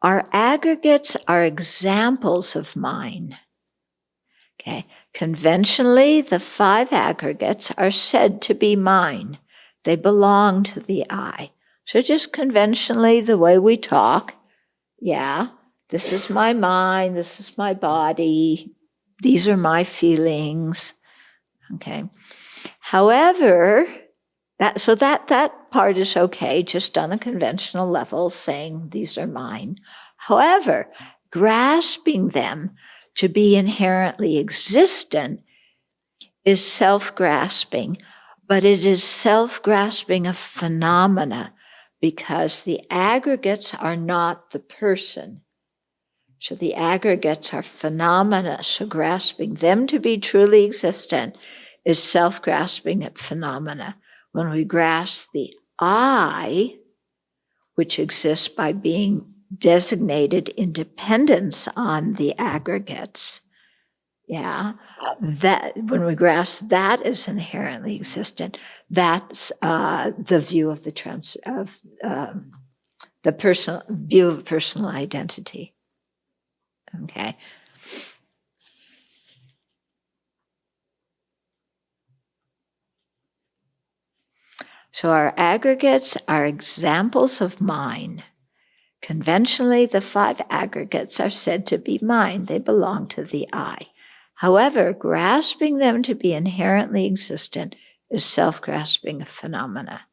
Our aggregates are examples of mine. Okay. Conventionally, the 5 aggregates are said to be mine. They belong to the I. So just conventionally, the way we talk, yeah, this is my mind, this is my body, these are my feelings. Okay. However, that part is okay, just on a conventional level, saying these are mine. However, grasping them to be inherently existent is self-grasping, but it is self-grasping of phenomena because the aggregates are not the person. So the aggregates are phenomena, so grasping them to be truly existent is self-grasping at phenomena. When we grasp the I, which exists by being designated independence on the aggregates, yeah, that when we grasp that as inherently existent, that's the view of the personal view of personal identity. Okay. So our aggregates are examples of mine. Conventionally, the 5 aggregates are said to be mine. They belong to the I. However, grasping them to be inherently existent is self-grasping of phenomena.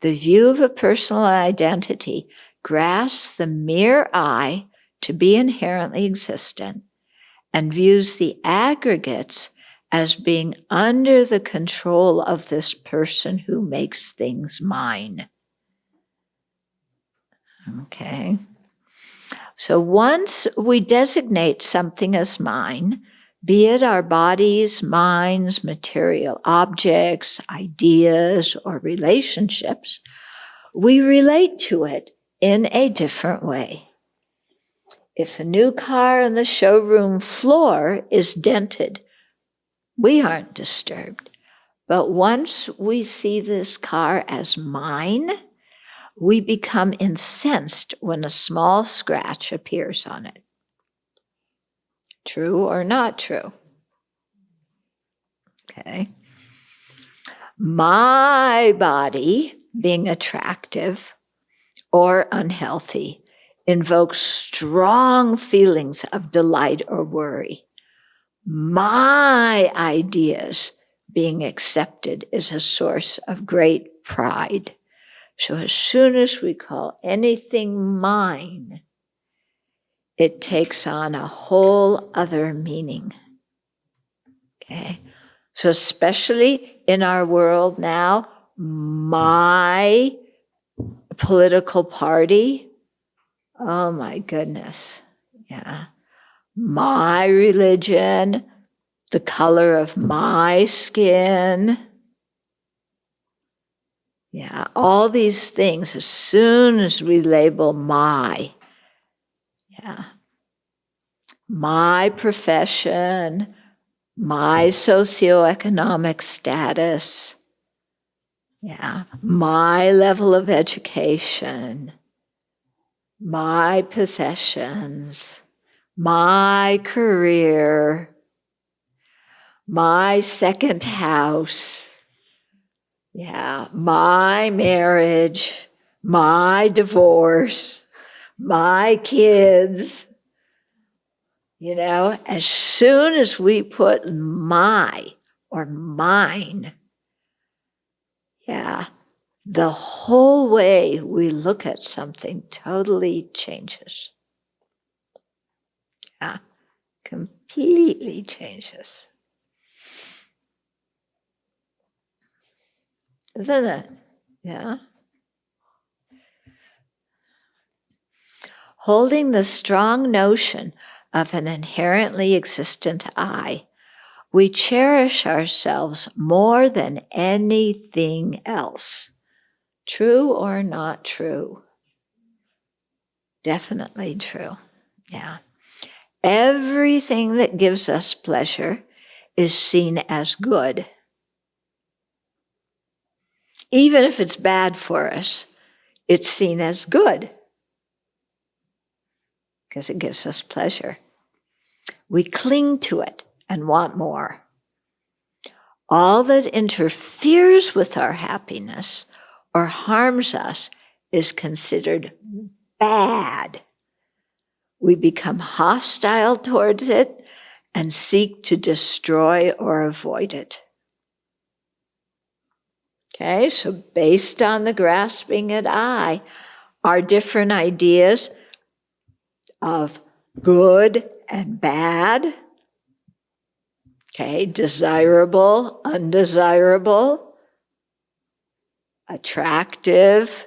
The view of a personal identity grasps the mere I to be inherently existent and views the aggregates as being under the control of this person who makes things mine. Okay. So once we designate something as mine, be it our bodies, minds, material objects, ideas, or relationships, we relate to it in a different way. If a new car on the showroom floor is dented, we aren't disturbed. But once we see this car as mine, we become incensed when a small scratch appears on it. True or not true? Okay. My body being attractive or unhealthy invokes strong feelings of delight or worry. My ideas being accepted is a source of great pride. So as soon as we call anything mine, it takes on a whole other meaning. Okay? So especially in our world now, my political party, oh my goodness, yeah. My religion, the color of my skin, yeah, all these things, as soon as we label my, yeah, my profession, my socioeconomic status, yeah, my level of education, my possessions, my career, my second house, yeah, my marriage, my divorce, my kids. You know, as soon as we put my or mine, yeah, the whole way we look at something totally changes. Yeah, completely changes. Isn't it? Yeah. Holding the strong notion of an inherently existent I, we cherish ourselves more than anything else. True or not true? Definitely true. Yeah. Everything that gives us pleasure is seen as good. Even if it's bad for us, it's seen as good because it gives us pleasure. We cling to it and want more. All that interferes with our happiness or harms us is considered bad. We become hostile towards it and seek to destroy or avoid it. Okay, so based on the grasping at I, our different ideas of good and bad, okay, desirable, undesirable, attractive,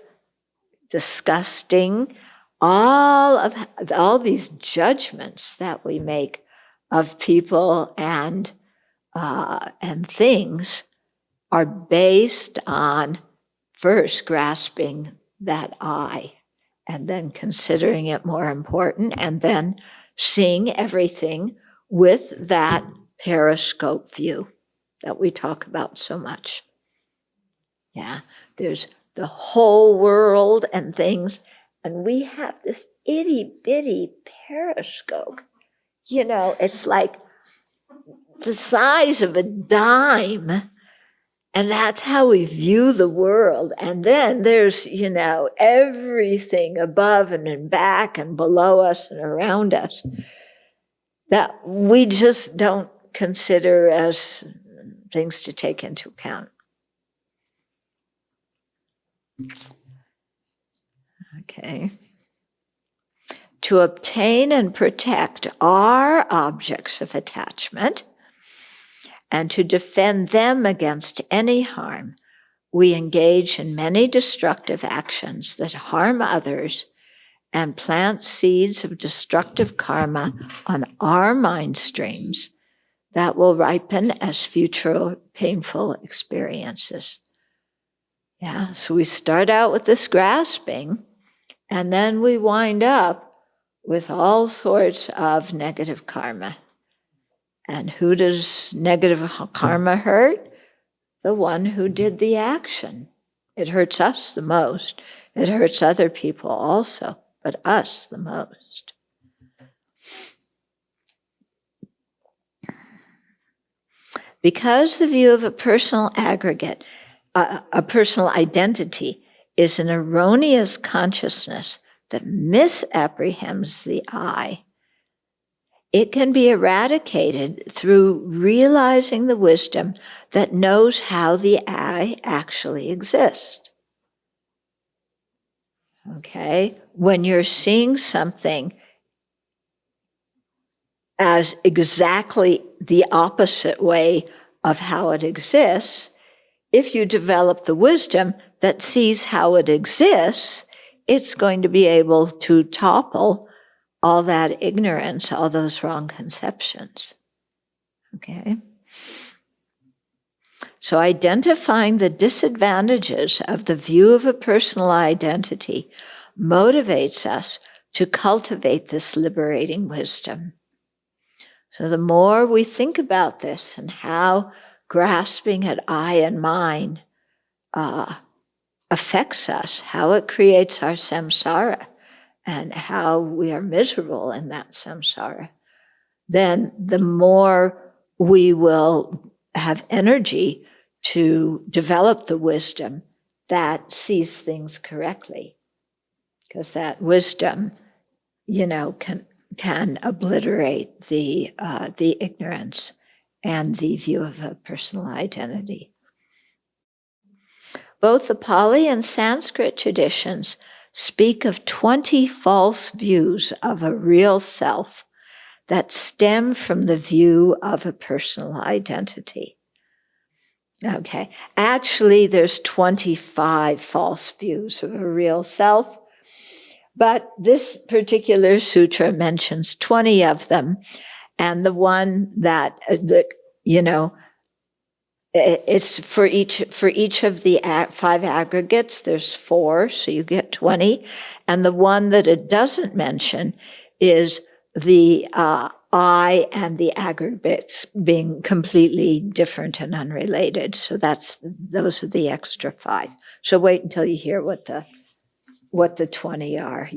disgusting, all these judgments that we make of people and things are based on first grasping that I, and then considering it more important, and then seeing everything with that periscope view that we talk about so much. Yeah, there's the whole world and things, and we have this itty bitty periscope. You know, it's like the size of a dime. And that's how we view the world. And then there's, you know, everything above and in back and below us and around us that we just don't consider as things to take into account. Okay. To obtain and protect our objects of attachment and to defend them against any harm, we engage in many destructive actions that harm others and plant seeds of destructive karma on our mind streams that will ripen as future painful experiences. Yeah, so we start out with this grasping, and then we wind up with all sorts of negative karma. And who does negative karma hurt? The one who did the action. It hurts us the most. It hurts other people also, but us the most. Because the view of a personal aggregate, a personal identity, is an erroneous consciousness that misapprehends the I, it can be eradicated through realizing the wisdom that knows how the I actually exists. Okay? When you're seeing something as exactly the opposite way of how it exists, if you develop the wisdom that sees how it exists, it's going to be able to topple all that ignorance, all those wrong conceptions. Okay? So identifying the disadvantages of the view of a personal identity motivates us to cultivate this liberating wisdom. So the more we think about this and how grasping at I and mine affects us, how it creates our samsara, and how we are miserable in that samsara, then the more we will have energy to develop the wisdom that sees things correctly. Because that wisdom, can obliterate the ignorance and the view of a personal identity. Both the Pali and Sanskrit traditions speak of 20 false views of a real self that stem from the view of a personal identity. Okay, actually there's 25 false views of a real self, but this particular sutra mentions 20 of them, and the one that, it's for each of the 5 aggregates, there's 4, so you get 20. And the one that it doesn't mention is the I and the aggregates being completely different and unrelated. So those are the extra 5. So wait until you hear what the 20 are.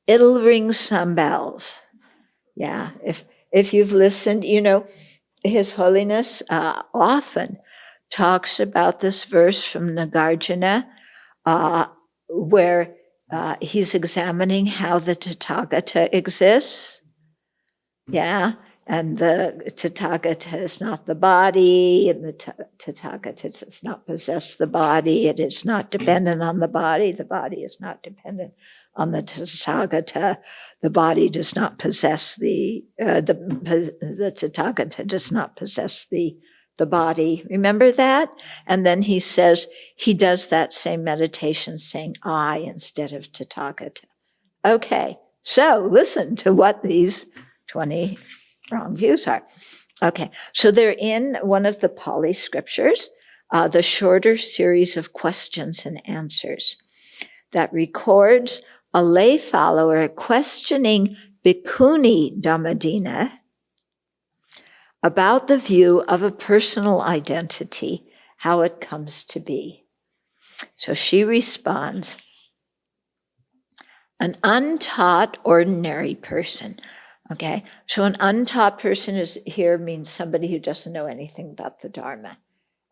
It'll ring some bells. Yeah, if you've listened, His Holiness often talks about this verse from Nagarjuna, where he's examining how the Tathagata exists. Yeah, and the Tathagata is not the body, and the Tathagata does not possess the body. It is not dependent on the body. The body is not dependent on the Tathagata. The body does not possess the Tathagata does not possess the body. Remember that? And then he says, he does that same meditation saying I instead of Tathagata. Okay, so listen to what these 20 wrong views are. Okay, so they're in one of the Pali scriptures, the shorter series of questions and answers that records a lay follower questioning Bhikuni Dhammadina about the view of a personal identity, how it comes to be. So she responds, an untaught ordinary person. Okay, so an untaught person means somebody who doesn't know anything about the Dharma.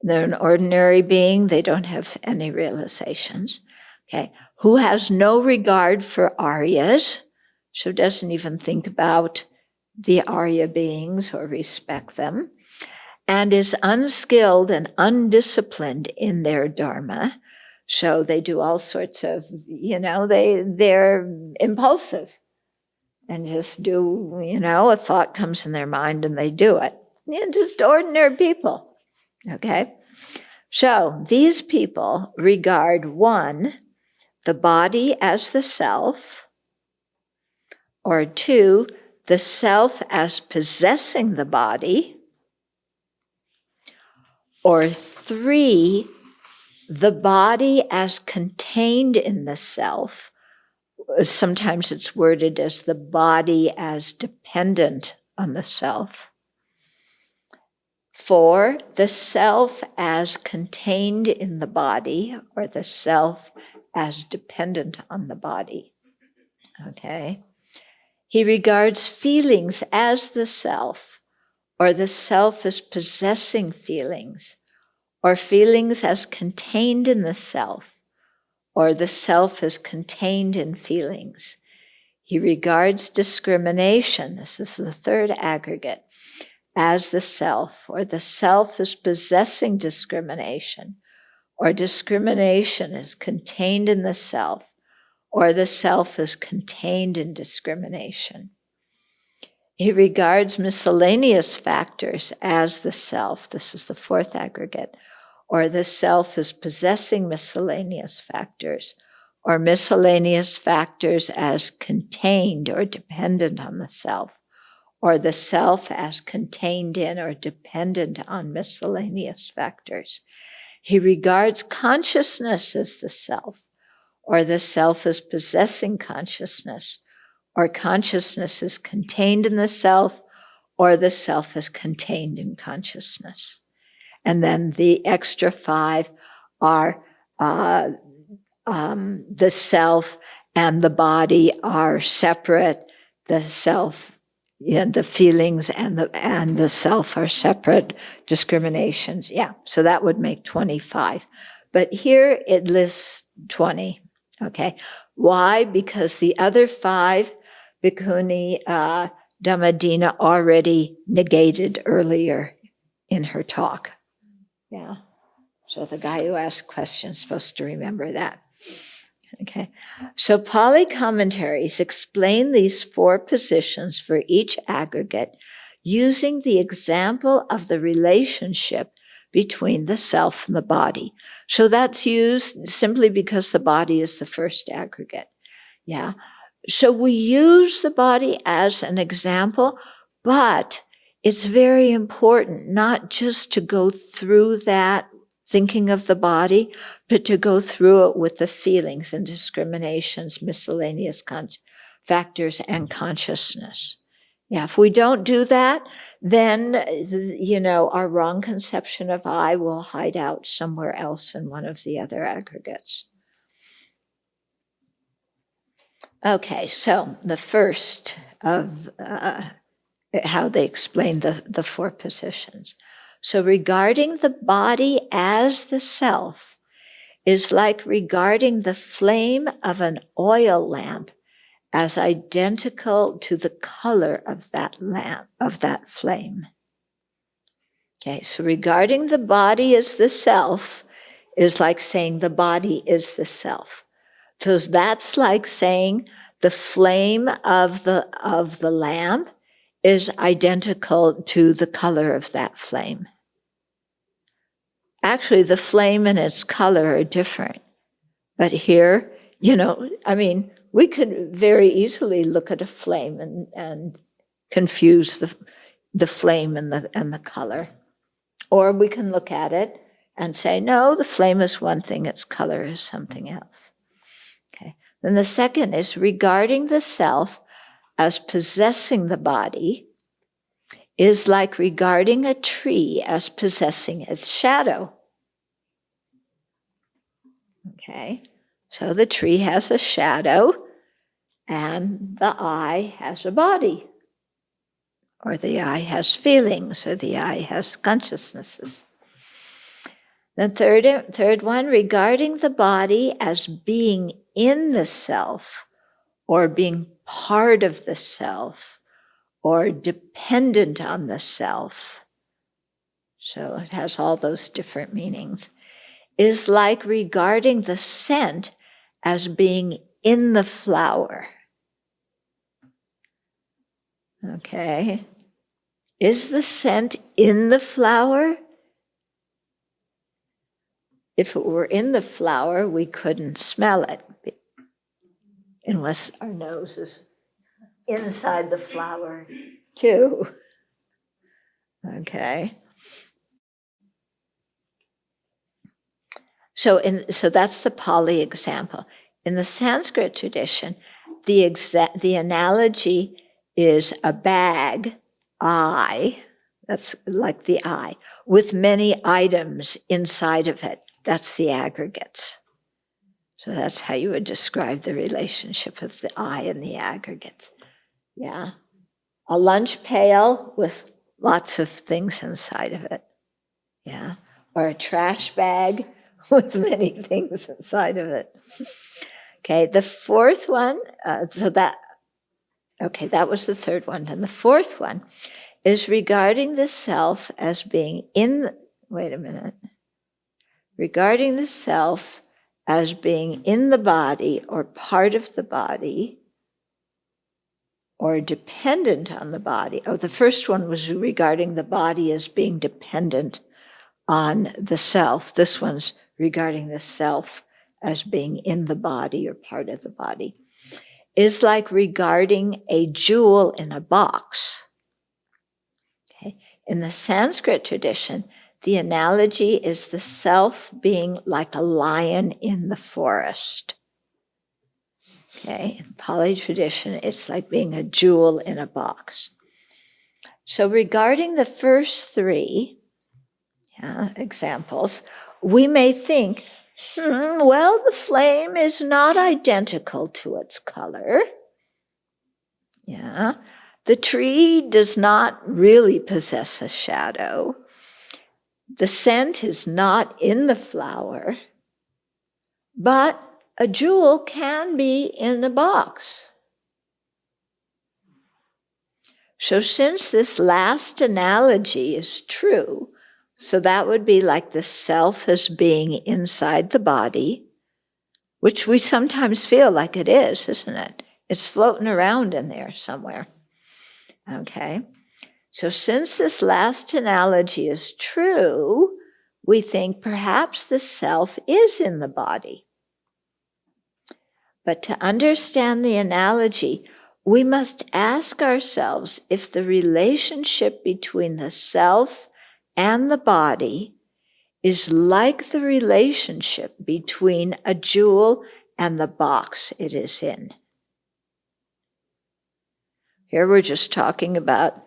They're an ordinary being, they don't have any realizations. Okay, who has no regard for Aryas, so doesn't even think about the Arya beings or respect them, and is unskilled and undisciplined in their Dharma. So they do all sorts of, they're impulsive and just do, a thought comes in their mind and they do it. Just ordinary people, okay? So these people regard 1, the body as the self, or 2, the self as possessing the body, or 3, the body as contained in the self. Sometimes it's worded as the body as dependent on the self. 4, the self as contained in the body, or the self as dependent on the body. Okay? He regards feelings as the self, or the self as possessing feelings, or feelings as contained in the self, or the self as contained in feelings. He regards discrimination, this is the third aggregate, as the self, or the self as possessing discrimination, or discrimination is contained in the self, or the self is contained in discrimination. He regards miscellaneous factors as the self, this is the fourth aggregate, or the self is possessing miscellaneous factors, or miscellaneous factors as contained or dependent on the self, or the self as contained in or dependent on miscellaneous factors. He regards consciousness as the self, or the self as possessing consciousness, or consciousness is contained in the self, or the self is contained in consciousness. And then the extra five are the self and the body are separate. The self, the feelings and the self are separate. Discriminations, yeah. So that would make 25. But here it lists 20. Okay. Why? Because the other 5, Bhikshuni Dhammadina already negated earlier in her talk. Yeah. So the guy who asked questions is supposed to remember that. Okay. So Pali commentaries explain these 4 positions for each aggregate using the example of the relationship between the self and the body. So that's used simply because the body is the first aggregate. Yeah. So we use the body as an example, but it's very important not just to go through that thinking of the body, but to go through it with the feelings and discriminations, miscellaneous factors, and consciousness. Yeah, if we don't do that, then, our wrong conception of I will hide out somewhere else in one of the other aggregates. Okay, so the first of how they explain the 4 positions. So regarding the body as the self is like regarding the flame of an oil lamp as identical to the color of that lamp, of that flame. Okay, so regarding the body as the self is like saying the body is the self. So that's like saying the flame of the lamp is identical to the color of that flame. Actually, the flame and its color are different. But here, we could very easily look at a flame and confuse the flame and the color. Or we can look at it and say, no, the flame is one thing, its color is something else. Okay. Then the second is regarding the self as possessing the body is like regarding a tree as possessing its shadow. Okay, so the tree has a shadow and the eye has a body, or the eye has feelings, or the eye has consciousnesses. The third one, regarding the body as being in the self, or being part of the self, or dependent on the self. So it has all those different meanings. Is like regarding the scent as being in the flower. Okay. Is the scent in the flower? If it were in the flower, we couldn't smell it, unless our nose is inside the flower too. Okay. So that's the Pali example. In the Sanskrit tradition, the analogy is a bag, eye, that's like the eye, with many items inside of it. That's the aggregates. So that's how you would describe the relationship of the eye and the aggregates. Yeah. A lunch pail with lots of things inside of it. Yeah. Or a trash bag with many things inside of it. Okay, the fourth one, that was the third one. Then the fourth one is regarding the self as being regarding the self as being in the body or part of the body or dependent on the body. Oh, the first one was regarding the body as being dependent on the self. This one's regarding the self as being in the body or part of the body. Is like regarding a jewel in a box. Okay. In the Sanskrit tradition, the analogy is the self being like a lion in the forest. Okay. In Pali tradition, it's like being a jewel in a box. So regarding the first three examples, we may think, well, the flame is not identical to its color. Yeah. The tree does not really possess a shadow. The scent is not in the flower. But a jewel can be in a box. So since this last analogy is true, so that would be like the self as being inside the body, which we sometimes feel like it is, isn't it? It's floating around in there somewhere. Okay? So since this last analogy is true, we think perhaps the self is in the body. But to understand the analogy, we must ask ourselves if the relationship between the self and the body is like the relationship between a jewel and the box it is in. Here we're just talking about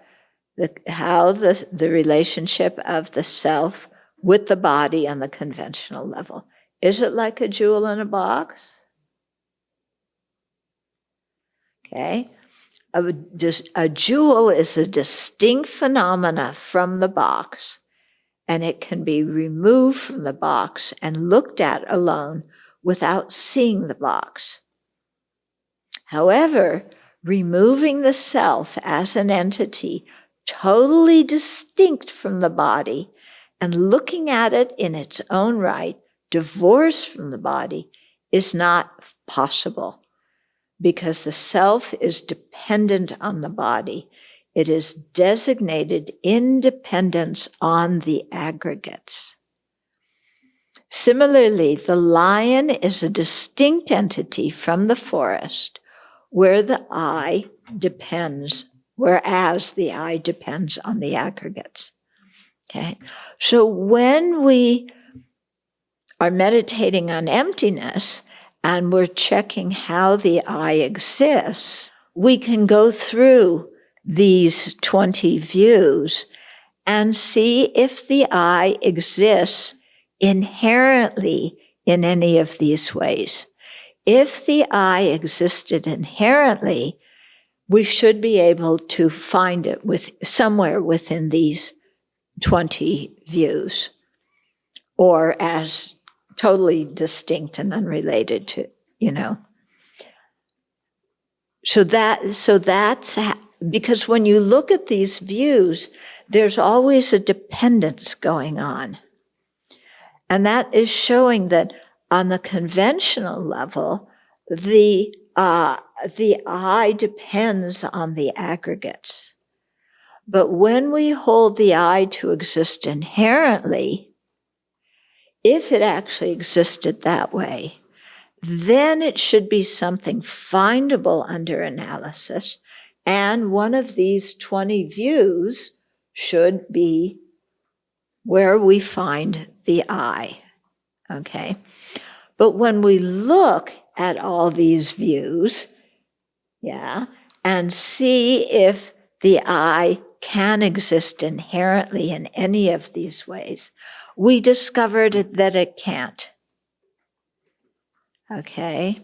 how the relationship of the self with the body on the conventional level. Is it like a jewel in a box? Okay. A jewel is a distinct phenomena from the box, and it can be removed from the box and looked at alone without seeing the box. However, removing the self as an entity totally distinct from the body and looking at it in its own right, divorced from the body, is not possible because the self is dependent on the body. It is designated independence on the aggregates. Similarly, the lion is a distinct entity from the forest whereas the eye depends on the aggregates. Okay? So when we are meditating on emptiness and we're checking how the I exists, we can go through these 20 views and see if the I exists inherently in any of these ways. If the I existed inherently, we should be able to find it somewhere within these 20 views, or as totally distinct and unrelated to, So that's because when you look at these views, there's always a dependence going on. And that is showing that on the conventional level, the I depends on the aggregates. But when we hold the I to exist inherently, if it actually existed that way, then it should be something findable under analysis, and one of these 20 views should be where we find the I, okay? But when we look at all these views, and see if the I can exist inherently in any of these ways, we discovered that it can't. Okay?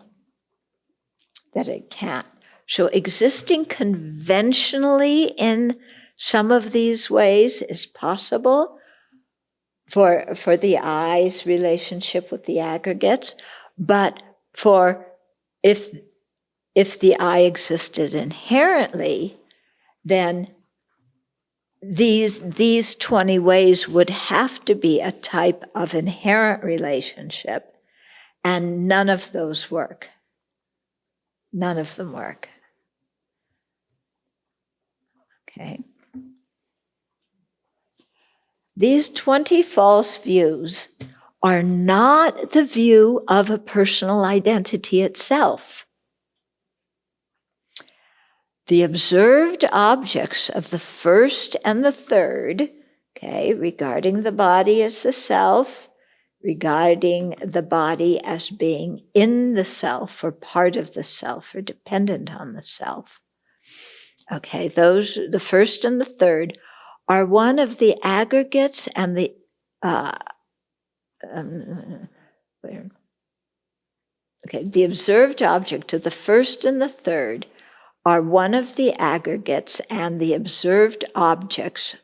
That it can't. So existing conventionally in Some of these ways is possible for the I's relationship with the aggregates, but for if the I existed inherently, then these 20 ways would have to be a type of inherent relationship, and none of those work. None of them work. Okay. These 20 false views are not the view of a personal identity itself. The observed objects of the first and the third, okay, regarding the body as the self, regarding the body as being in the self or part of the self or dependent on the self. Okay, those, the first and the third, are one of the aggregates and the the observed object of the first and the third are one of the aggregates, and the observed objects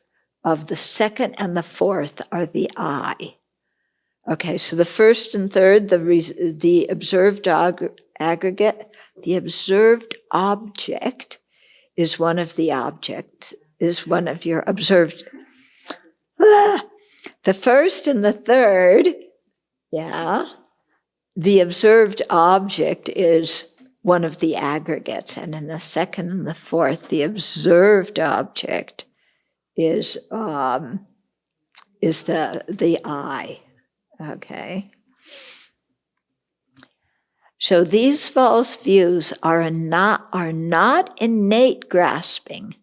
of the second and the fourth are the I. Okay, so the first and third, the observed aggregate, the observed object is one of the objects, is one of your observed. The first and the third, the observed object is one of the aggregates, and in the second and the fourth, the observed object is the I. Okay. So these false views are not innate grasping,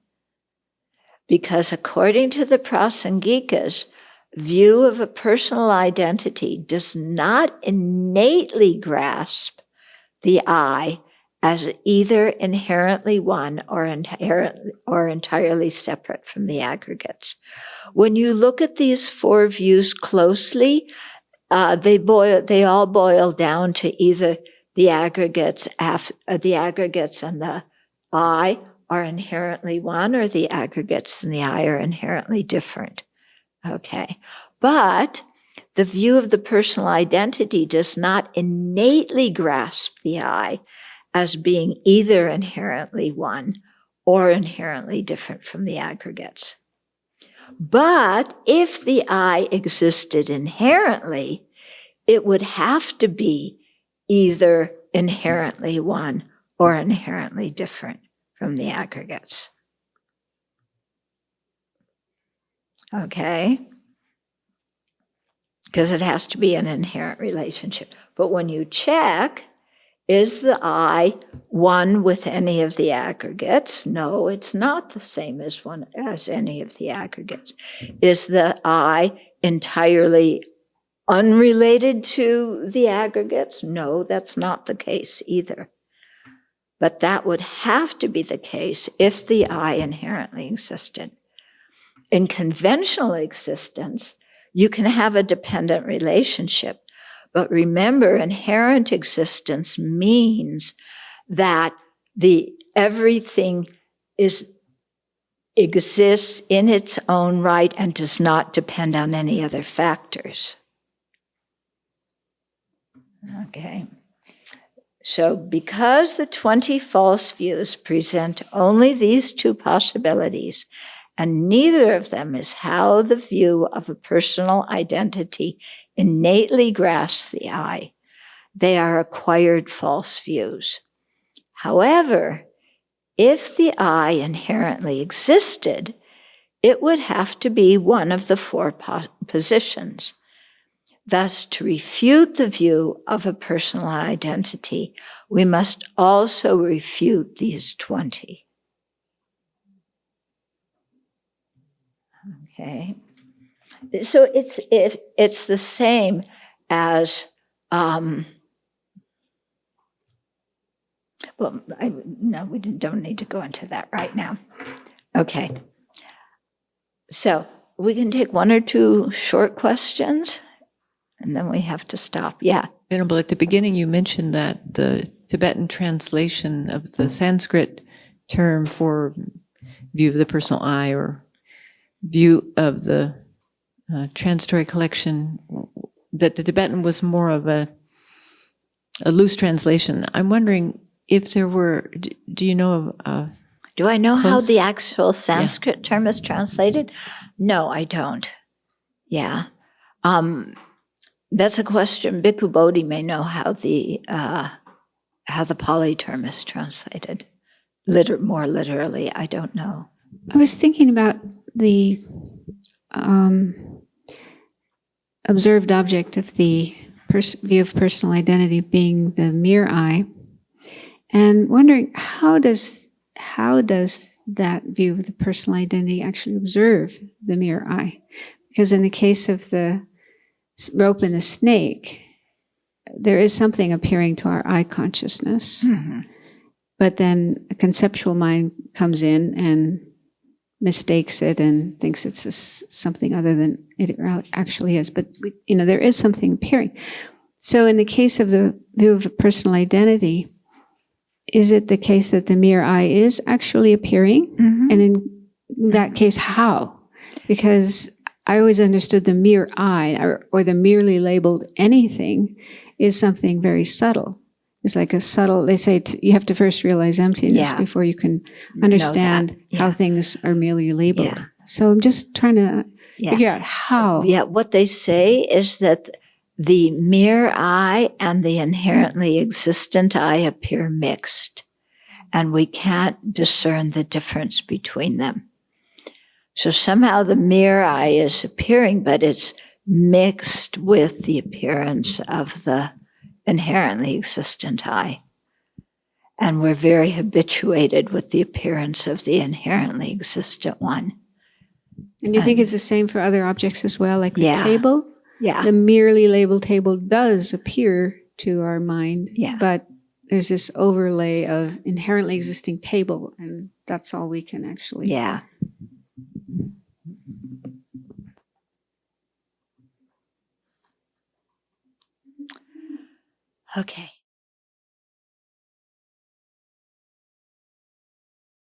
because according to the Prasangikas, view of a personal identity does not innately grasp the I as either inherently one or entirely separate from the aggregates. When you look at these four views closely, they all boil down to either the aggregates and the I are inherently one, or the aggregates and the I are inherently different. Okay, but the view of the personal identity does not innately grasp the I as being either inherently one or inherently different from the aggregates. But if the I existed inherently, it would have to be either inherently one or inherently different from the aggregates. Okay? Because it has to be an inherent relationship. But when you check, is the I one with any of the aggregates? No, it's not the same as any of the aggregates. Is the I entirely unrelated to the aggregates? No, that's not the case either. But that would have to be the case if the I inherently existed. In conventional existence, you can have a dependent relationship. But remember, inherent existence means that everything exists in its own right and does not depend on any other factors. Okay. So because the 20 false views present only these two possibilities, and neither of them is how the view of a personal identity innately grasps the I, they are acquired false views. However, if the I inherently existed, it would have to be one of the four positions. Thus, to refute the view of a personal identity, we must also refute these 20. Okay, so it's the same as we don't need to go into that right now. Okay, so we can take one or two short questions, and then we have to stop. Yeah.
Venerable, at the beginning you mentioned that the Tibetan translation of the Sanskrit term for view of the personal I or view of the transitory collection, that the Tibetan was more of a loose translation. I'm wondering if there were, do you know of
Do I know how
close?
the actual Sanskrit term is translated? No, I don't. Yeah. That's a question. Bhikkhu Bodhi may know how the Pali term is translated. More literally, I don't know.
I was thinking about the observed object of the view of personal identity being the mere I, and wondering how does that view of the personal identity actually observe the mere I? Because in the case of the rope and the snake, there is something appearing to our I consciousness, but then a conceptual mind comes in and mistakes it and thinks it's something other than it actually is. But there is something appearing. So in the case of the view of a personal identity, is it the case that the mere I is actually appearing? And in that case, how? Because I always understood the mere I, or the merely labeled anything, is something very subtle. It's like a subtle, they say you have to first realize emptiness before you can understand how things are merely labeled.
Yeah.
So I'm just trying to figure out how.
Yeah, what they say is that the mere I and the inherently existent I appear mixed, and we can't discern the difference between them. So somehow the mere I is appearing, but it's mixed with the appearance of the inherently existent I. And we're very habituated with the appearance of the inherently existent one.
And do you think it's the same for other objects as well, like the table?
Yeah.
The merely labeled table does appear to our mind,
Yeah.
but there's this overlay of inherently existing table, and that's all we can actually.
Yeah. Okay.